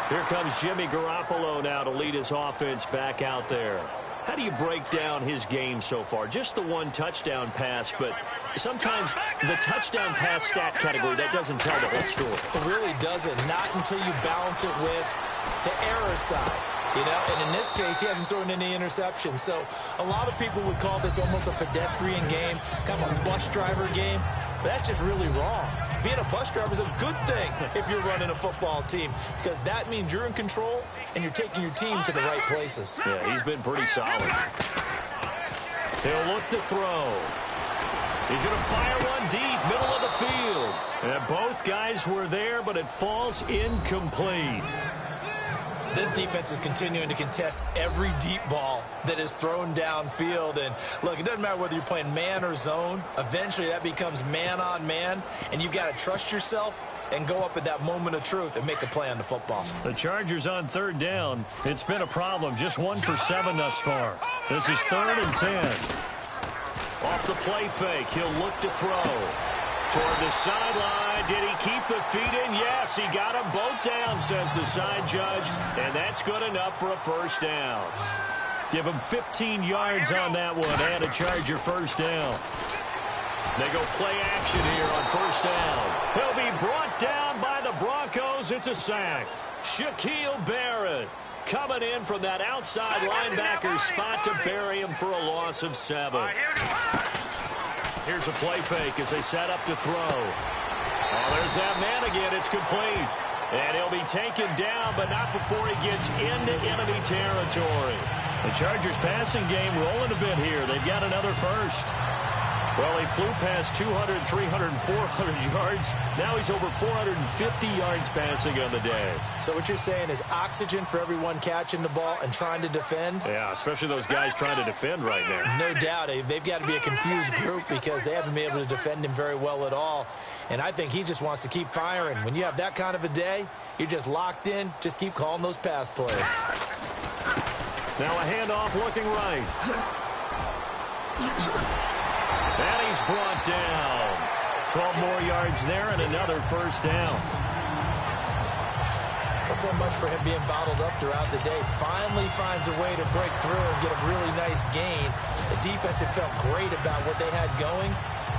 Here comes Jimmy Garoppolo now to lead his offense back out there. How do you break down his game so far? Just the 1 touchdown pass, but sometimes the touchdown pass stat category, that doesn't tell the whole story. It really doesn't. Not until you balance it with the error side. You know, and in this case, he hasn't thrown any interceptions. So a lot of people would call this almost a pedestrian game, kind of a bus driver game. But that's just really wrong. Being a bus driver is a good thing if you're running a football team because that means you're in control and you're taking your team to the right places. Yeah, he's been pretty solid. He'll look to throw. He's going to fire one deep, middle of the field. And both guys were there, but it falls incomplete. This defense is continuing to contest every deep ball that is thrown downfield. And, look, it doesn't matter whether you're playing man or zone. Eventually, that becomes man-on-man, and you've got to trust yourself and go up at that moment of truth and make a play on the football. The Chargers on 3rd down. It's been a problem. Just 1 for 7 thus far. This is 3rd and 10. Off the play fake, he'll look to throw. Toward the sideline, did he keep the feet in? Yes, he got them both down, says the side judge, and that's good enough for a first down. Give him 15 yards on that one and a Charger first down. They go play action here on first down. He'll be brought down by the Broncos. It's a sack. Shaquille Barrett coming in from that outside linebacker spot to bury him for a loss of 7. Here's a play fake as they set up to throw. Oh, there's that man again. It's complete. And he'll be taken down, but not before he gets into enemy territory. The Chargers passing game rolling a bit here. They've got another first. Well, he flew past 200, 300, 400 yards. Now he's over 450 yards passing on the day. So what you're saying is oxygen for everyone catching the ball and trying to defend? Yeah, especially those guys trying to defend right now. No doubt. They've got to be a confused group because they haven't been able to defend him very well at all. And I think he just wants to keep firing. When you have that kind of a day, you're just locked in. Just keep calling those pass plays. Now a handoff looking right. And he's brought down. 12 more yards there and another first down. Well, so much for him being bottled up throughout the day. Finally finds a way to break through and get a really nice gain. The defense had felt great about what they had going.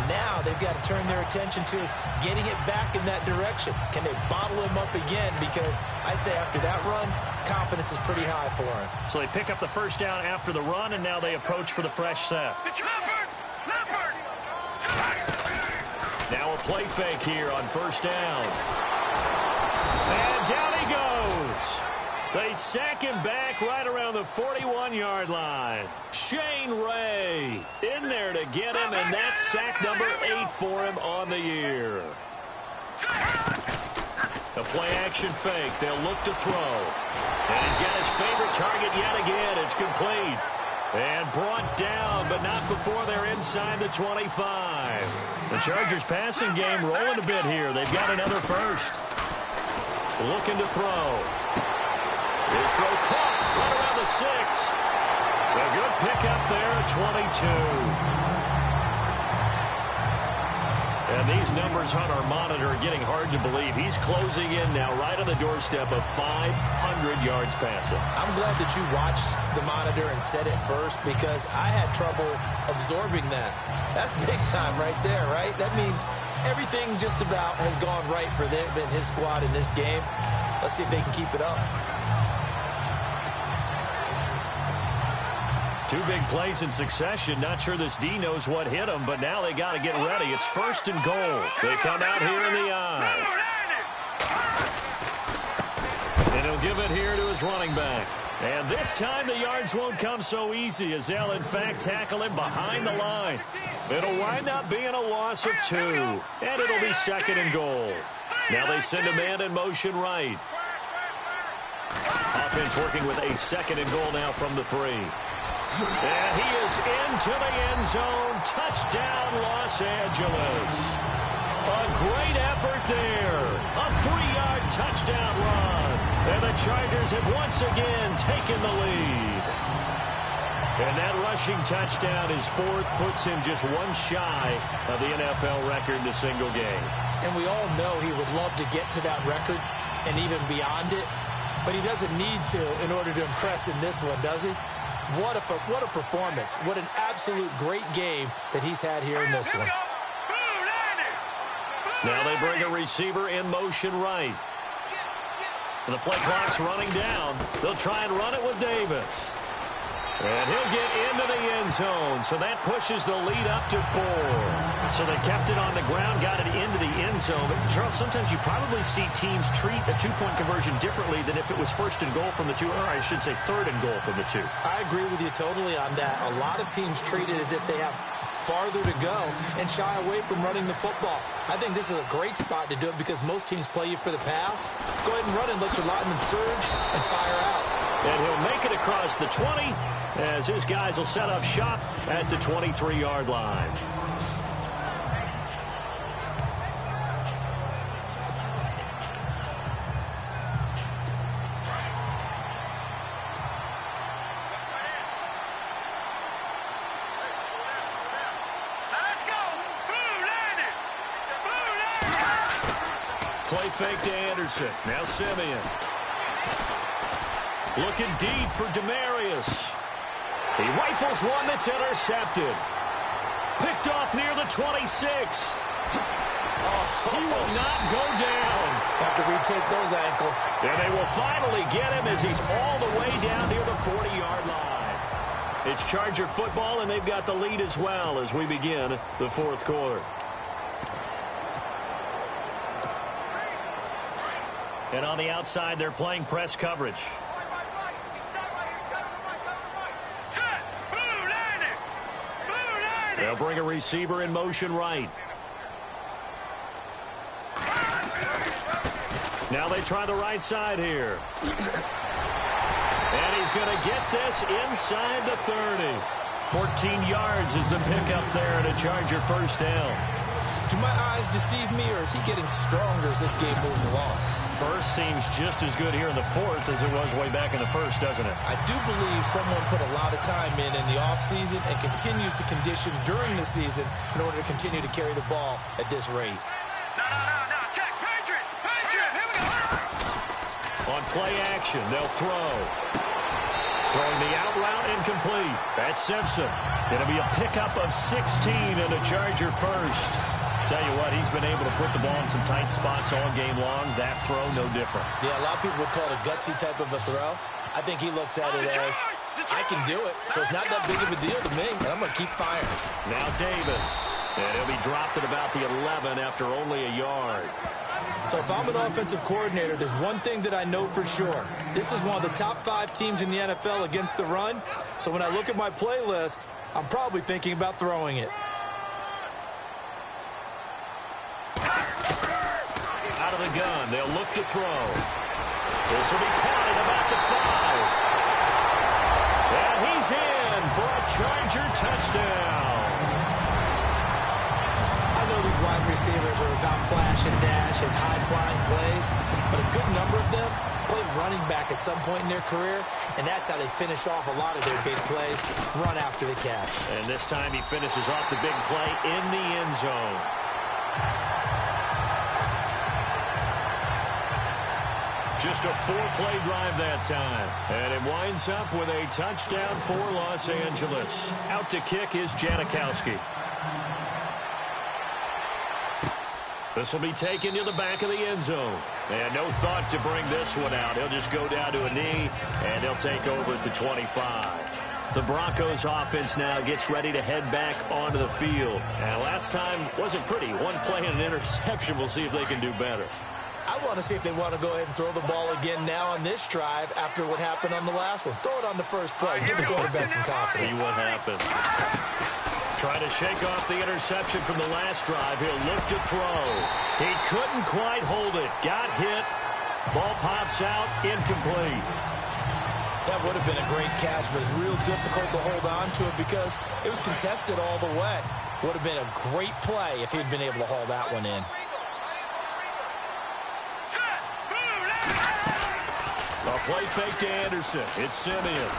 Now they've got to turn their attention to getting it back in that direction. Can they bottle him up again? Because I'd say after that run, confidence is pretty high for him. So they pick up the first down after the run, and now they approach for the fresh set. Now a play fake here on first down. And down he goes. They sack him back right around the 41-yard line. Shane Ray in there to get him, and that's sack number 8 for him on the year. A play-action fake. They'll look to throw. And he's got his favorite target yet again. It's complete. And brought down, but not before they're inside the 25. The Chargers passing game rolling a bit here. They've got another first. Looking to throw. His throw caught right around the 6. A good pickup there at 22. And these numbers on our monitor are getting hard to believe. He's closing in now right on the doorstep of 500 yards passing. I'm glad that you watched the monitor and said it first because I had trouble absorbing that. That's big time right there, right? That means everything just about has gone right for them and his squad in this game. Let's see if they can keep it up. 2 big plays in succession. Not sure this D knows what hit him, but now they got to get ready. It's first and goal. They come out here in the eye. And he'll give it here to his running back. And this time the yards won't come so easy as they'll, in fact, tackle him behind the line. It'll wind up being a loss of 2. And it'll be second and goal. Now they send a man in motion right. Offense working with a second and goal now from the 3. And he is into the end zone. Touchdown, Los Angeles. A great effort there. A 3-yard touchdown run. And the Chargers have once again taken the lead. And that rushing touchdown, his 4th, puts him just 1 shy of the NFL record in a single game. And we all know he would love to get to that record and even beyond it. But he doesn't need to in order to impress in this one, does he? What a performance. What an absolute great game that he's had here in this one. Now they bring a receiver in motion right. The play clock's running down. They'll try and run it with Davis. And he'll get into the end zone. So that pushes the lead up to 4. So they kept it on the ground, got it into the end zone. But, Charles, sometimes you probably see teams treat a 2-point conversion differently than if it was first and goal from the 2, or I should say third and goal from the 2. I agree with you totally on that. A lot of teams treat it as if they have farther to go and shy away from running the football. I think this is a great spot to do it because most teams play you for the pass. Go ahead and run it, let your lineman surge, and fire out. And he'll make it across the 20 as his guys will set up shop at the 23-yard line. Play fake to Anderson. Now Simeon. Looking deep for Demarius. He rifles one that's intercepted. Picked off near the 26. He will not go down. Have to retake those ankles. And they will finally get him as he's all the way down near the 40-yard line. It's Charger football, and they've got the lead as well as we begin the fourth quarter. And on the outside, they're playing press coverage. They'll bring a receiver in motion right. Now they try the right side here. And he's going to get this inside the 30. 14 yards is the pickup there and a Charger first down. Do my eyes deceive me, or is he getting stronger as this game moves along? First seems just as good here in the fourth as it was way back in the first, doesn't it? I do believe someone put a lot of time in the offseason and continues to condition during the season in order to continue to carry the ball at this rate. No, check, Patriot, here we go. On play action, they'll throw. Throwing the out route incomplete. That's Simpson. It'll be a pickup of 16 and a Charger first. Tell you what, he's been able to put the ball in some tight spots all game long. That throw, no different. Yeah, a lot of people would call it a gutsy type of a throw. I think he looks at it as, I can do it, so it's not that big of a deal to me, and I'm going to keep firing. Now Davis. And he'll be dropped at about the 11 after only a yard. So if I'm an offensive coordinator, there's one thing that I know for sure. This is one of the top 5 teams in the NFL against the run. So when I look at my playlist, I'm probably thinking about throwing it. Out of the gun, they'll look to throw. This will be caught at about the 5. And he's in for a Charger touchdown. I know these wide receivers are about flash and dash and high-flying plays, but a good number of them play running back at some point in their career, and that's how they finish off a lot of their big plays, run after the catch. And this time he finishes off the big play in the end zone. Just a 4-play drive that time. And it winds up with a touchdown for Los Angeles. Out to kick is Janikowski. This will be taken to the back of the end zone. And no thought to bring this one out. He'll just go down to a knee, and they'll take over at the 25. The Broncos offense now gets ready to head back onto the field. And last time wasn't pretty. One play and an interception. We'll see if they can do better. I want to see if they want to go ahead and throw the ball again now on this drive after what happened on the last one. Throw it on the first play. Give the quarterback some confidence. See what happens. Trying to shake off the interception from the last drive. He'll look to throw. He couldn't quite hold it. Got hit. Ball pops out. Incomplete. That would have been a great catch, but it's real difficult to hold on to it because it was contested all the way. Would have been a great play if he'd been able to haul that one in. A play fake to Anderson. It's Simeon.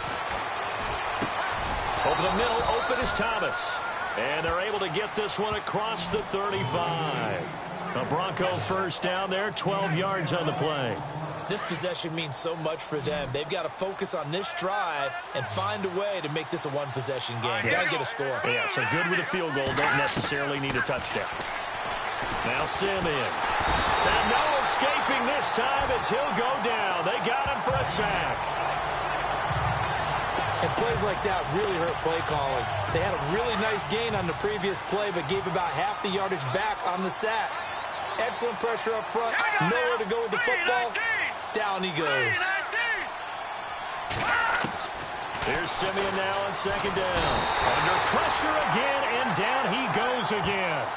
Over the middle, open is Thomas. And they're able to get this one across the 35. A Bronco first down there, 12 yards on the play. This possession means so much for them. They've got to focus on this drive and find a way to make this a one-possession game. Got to get a score. Yeah, so good with a field goal. Don't necessarily need a touchdown. Now Simeon. And no escaping this time as he'll go down. They got him for a sack. And plays like that really hurt play calling. They had a really nice gain on the previous play, but gave about half the yardage back on the sack. Excellent pressure up front. Nowhere to go with the football. Down he goes. Here's Simeon now on second down. Under pressure again, and down he goes again.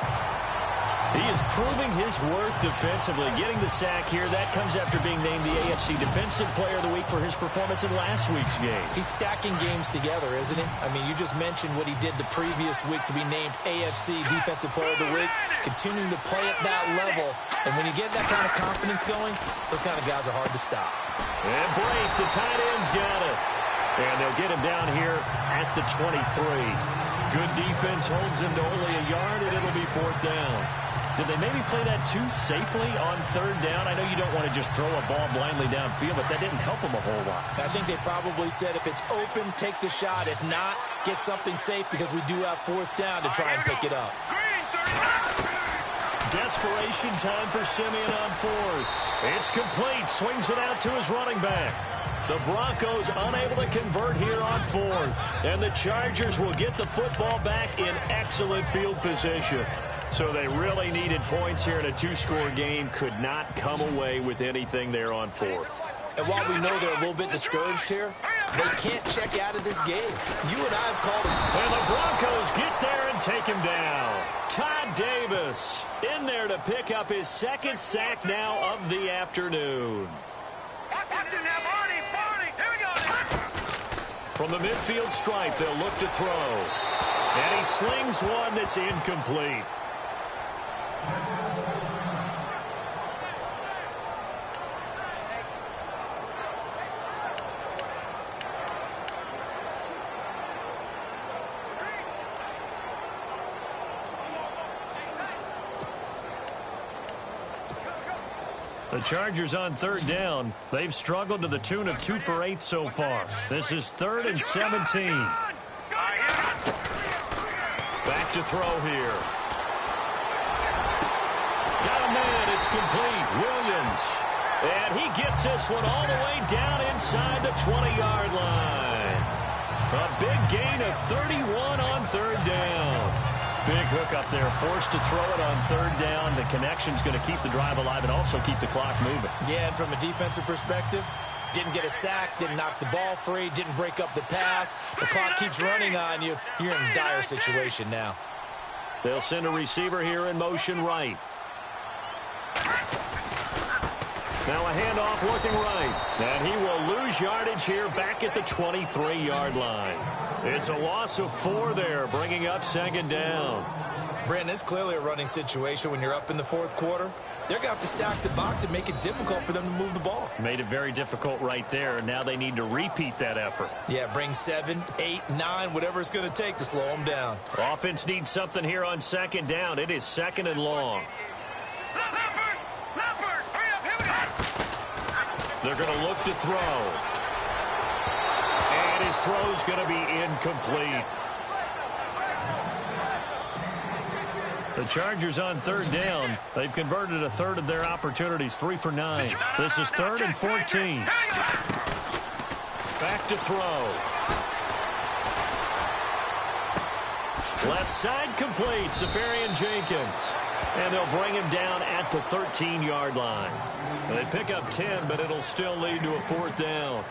He is proving his worth defensively. Getting the sack here, that comes after being named the AFC Defensive Player of the Week for his performance in last week's game. He's stacking games together, isn't he? I mean, you just mentioned what he did the previous week to be named AFC Defensive Player of the Week. Continuing to play at that level. And when you get that kind of confidence going, those kind of guys are hard to stop. And Blake, the tight end's got it. And they'll get him down here at the 23. Good defense holds him to only a yard, and it'll be fourth down. Did they maybe play that too safely on third down? I know you don't want to just throw a ball blindly downfield, but that didn't help them a whole lot. I think they probably said if it's open, take the shot. If not, get something safe because we do have fourth down to try and pick it up. Desperation time for Simeon on fourth. It's complete. Swings it out to his running back. The Broncos unable to convert here on fourth. And the Chargers will get the football back in excellent field position. So they really needed points here in a two-score game. Could not come away with anything there on fourth. And while we know they're a little bit discouraged here, they can't check out of this game. You and I have called them. And the Broncos get there and take him down. Todd Davis in there to pick up his second sack now of the afternoon. Watch it now, Barney. Here we go. From the midfield stripe, they'll look to throw. And he slings one that's incomplete. The Chargers on third down. They've struggled to the tune of 2 for 8 so far. This is 3rd and 17. Back to throw here. Got a man. It's complete. Williams. And he gets this one all the way down inside the 20-yard line. A big gain of 31 on third down. Big hook up there, forced to throw it on third down. The connection's going to keep the drive alive and also keep the clock moving. Yeah, and from a defensive perspective, didn't get a sack, didn't knock the ball free, didn't break up the pass. The clock keeps running on you. You're in a dire situation now. They'll send a receiver here in motion right. Now a handoff looking right. And he will lose yardage here back at the 23-yard line. It's a loss of 4 there, bringing up second down. Brandon, it's clearly a running situation when you're up in the fourth quarter. They're going to have to stack the box and make it difficult for them to move the ball. Made it very difficult right there. Now they need to repeat that effort. Yeah, bring 7, 8, 9, whatever it's going to take to slow them down. Offense needs something here on second down. It is 2nd and long. They're going to look to throw. And his throw's going to be incomplete. The Chargers on third down. They've converted a third of their opportunities, 3 for 9. This is 3rd and 14. Back to throw. Left side complete, Safarian Jenkins. And they'll bring him down at the 13-yard line. They pick up 10, but it'll still lead to a 4th down.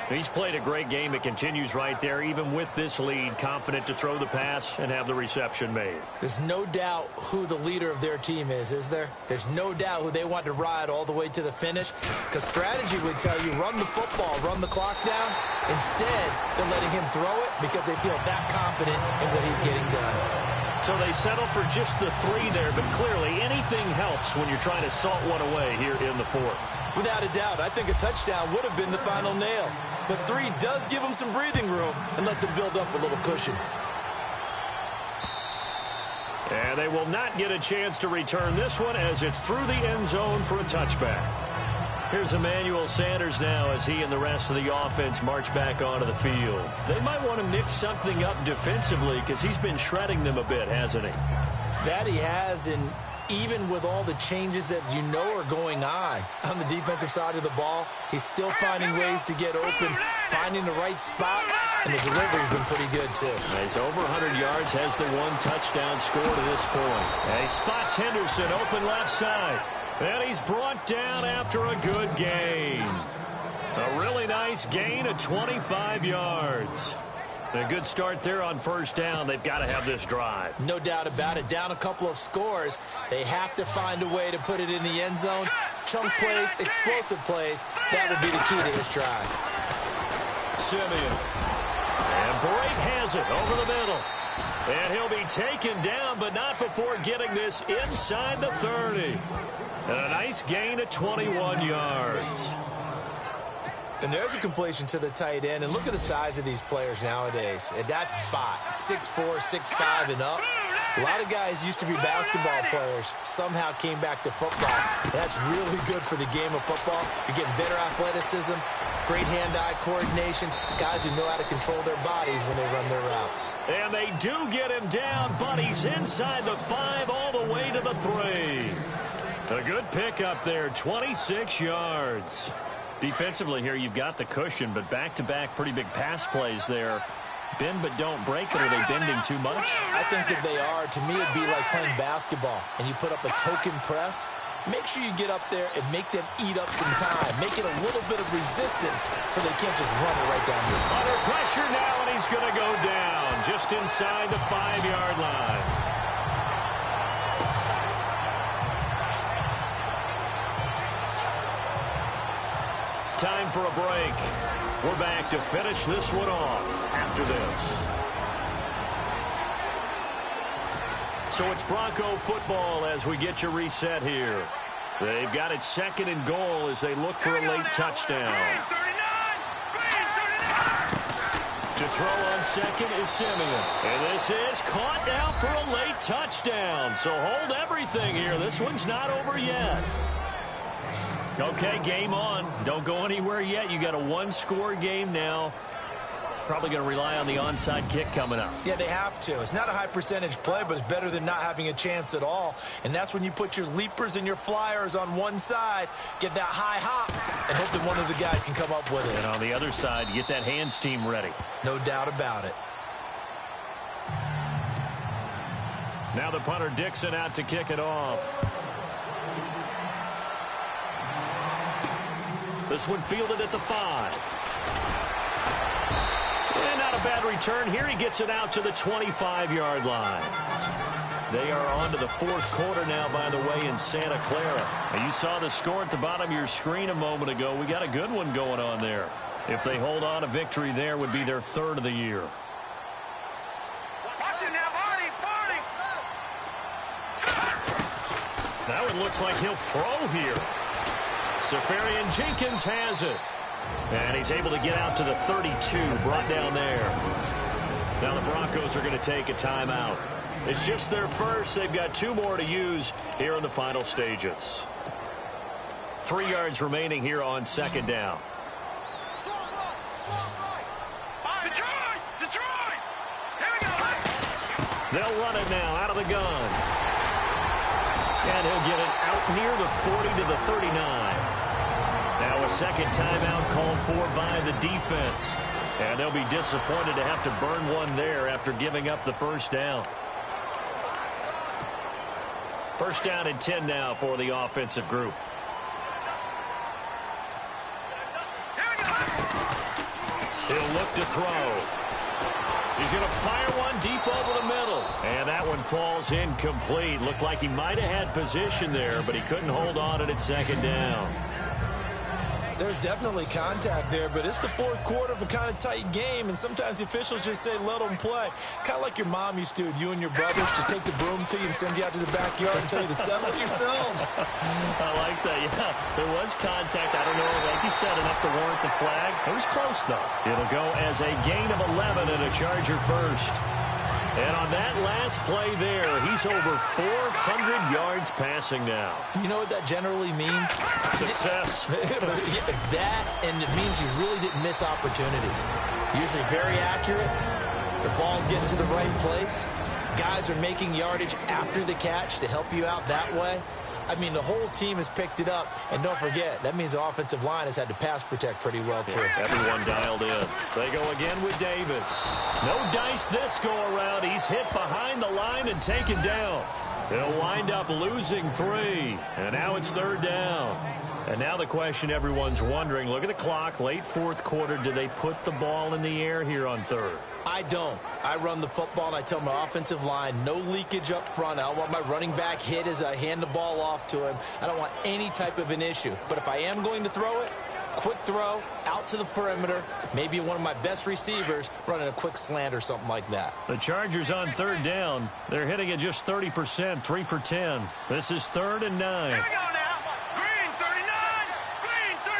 He's played a great game. It continues right there, even with this lead, confident to throw the pass and have the reception made. There's no doubt who the leader of their team is there? There's no doubt who they want to ride all the way to the finish, because strategy would tell you run the football, run the clock down. Instead, they're letting him throw it because they feel that confident in what he's getting done. So they settle for just the 3 there, but clearly anything helps when you're trying to salt one away here in the 4th. Without a doubt, I think a touchdown would have been the final nail. But 3 does give them some breathing room and lets them build up a little cushion. And they will not get a chance to return this one as it's through the end zone for a touchback. Here's Emmanuel Sanders now as he and the rest of the offense march back onto the field. They might want to mix something up defensively because he's been shredding them a bit, hasn't he? That he has, and even with all the changes that you know are going on the defensive side of the ball, he's still finding ways to get open, finding the right spots, and the delivery's been pretty good too. He's over 100 yards, has the 1 touchdown score to this point. And he spots Henderson open left side. And he's brought down after a good gain. A really nice gain of 25 yards. A good start there on first down. They've got to have this drive. No doubt about it. Down a couple of scores. They have to find a way to put it in the end zone. Chunk plays, explosive plays. That will be the key to this drive. Simeon. And Brake has it over the middle. And he'll be taken down, but not before getting this inside the 30. And a nice gain of 21 yards. And there's a completion to the tight end. And look at the size of these players nowadays. At that spot, 6'4", 6'5", and up. A lot of guys used to be basketball players, somehow came back to football. That's really good for the game of football. You're getting better athleticism, great hand-eye coordination, guys who know how to control their bodies when they run their routes. And they do get him down, but he's inside the 5 all the way to the 3. A good pickup there, 26 yards. Defensively here, you've got the cushion, but back-to-back pretty big pass plays there. Bend but don't break, but are they bending too much? I think that they are. To me, it'd be like playing basketball, and you put up a token press. Make sure you get up there and make them eat up some time. Make it a little bit of resistance so they can't just run it right down your throat. Under pressure now, and he's going to go down just inside the 5-yard line. Time for a break. We're back to finish this one off after this. So it's Bronco football as we get you reset here. They've got it 2nd and goal as they look for a late touchdown. To throw on 2nd is Simeon. And this is caught now for a late touchdown. So hold everything here. This one's not over yet. Okay, game on. Don't go anywhere yet. You got a 1-score game now. Probably going to rely on the onside kick coming up. Yeah, they have to. It's not a high percentage play, but it's better than not having a chance at all. And that's when you put your leapers and your flyers on one side, get that high hop, and hope that one of the guys can come up with it. And on the other side, get that hands team ready. No doubt about it. Now the punter Dixon out to kick it off. This one fielded at the 5. And not a bad return here. He gets it out to the 25-yard line. They are on to the 4th quarter now, by the way, in Santa Clara. And you saw the score at the bottom of your screen a moment ago. We got a good one going on there. If they hold on, a victory there would be their 3rd of the year. Watch it now, Barney, Barney. That one looks like he'll throw here. Safarian Jenkins has it. And he's able to get out to the 32, brought down there. Now the Broncos are going to take a timeout. It's just their first. They've got 2 more to use here in the final stages. 3 yards remaining here on 2nd down. Detroit! Detroit! Here we go! They'll run it now out of the gun. And he'll get it out near the 40 to the 39. Now a 2nd timeout called for by the defense. And they'll be disappointed to have to burn one there after giving up the 1st down. 1st down and 10 now for the offensive group. He'll look to throw. He's going to fire one deep over the middle. And that one falls incomplete. Looked like he might have had position there, but he couldn't hold on it at 2nd down. There's definitely contact there, but it's the 4th quarter of a kind of tight game, and sometimes the officials just say, let them play. Kind of like your mom used to with you and your brothers. Just take the broom to you and send you out to the backyard and tell you to settle it yourselves. I like that, yeah. There was contact. I don't know, like you said, enough to warrant the flag. It was close, though. It'll go as a gain of 11 and a Charger first. And on that last play there, he's over 400 yards passing now. You know what that generally means? Success. That, and it means you really didn't miss opportunities. Usually very accurate. The ball's getting to the right place. Guys are making yardage after the catch to help you out that way. I mean, the whole team has picked it up. And don't forget, that means the offensive line has had to pass protect pretty well, too. Yeah, everyone dialed in. They go again with Davis. No dice this go-around. He's hit behind the line and taken down. They'll wind up losing 3. And now it's 3rd down. And now the question everyone's wondering, look at the clock, late 4th quarter. Do they put the ball in the air here on 3rd? I don't. I run the football, and I tell my offensive line, no leakage up front. I don't want my running back hit as I hand the ball off to him. I don't want any type of an issue. But if I am going to throw it, quick throw, out to the perimeter, maybe one of my best receivers running a quick slant or something like that. The Chargers on 3rd down. They're hitting it just 30%, 3 for 10. This is 3rd and 9. Here we go now. Green 39. Green 39.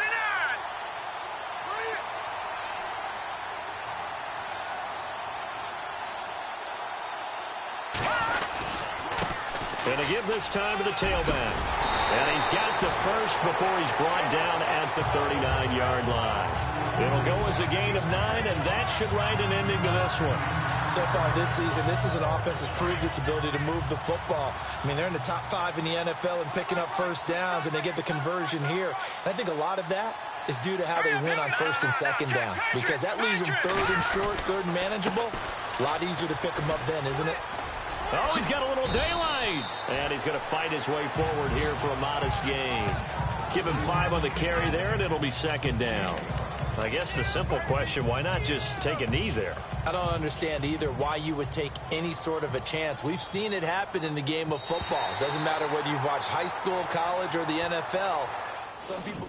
And to give this time to the tailback. And he's got the first before he's brought down at the 39-yard line. It'll go as a gain of 9, and that should write an ending to this one. So far this season, this is an offense that's proved its ability to move the football. I mean, they're in the top 5 in the NFL and picking up first downs, and they get the conversion here. And I think a lot of that is due to how they win on first and second down, because that leaves them third and short, third and manageable. A lot easier to pick them up then, isn't it? Oh, he's got a little daylight. And he's going to fight his way forward here for a modest gain. Give him 5 on the carry there, and it'll be second down. I guess the simple question, why not just take a knee there? I don't understand either why you would take any sort of a chance. We've seen it happen in the game of football. Doesn't matter whether you've watched high school, college, or the NFL. Some people...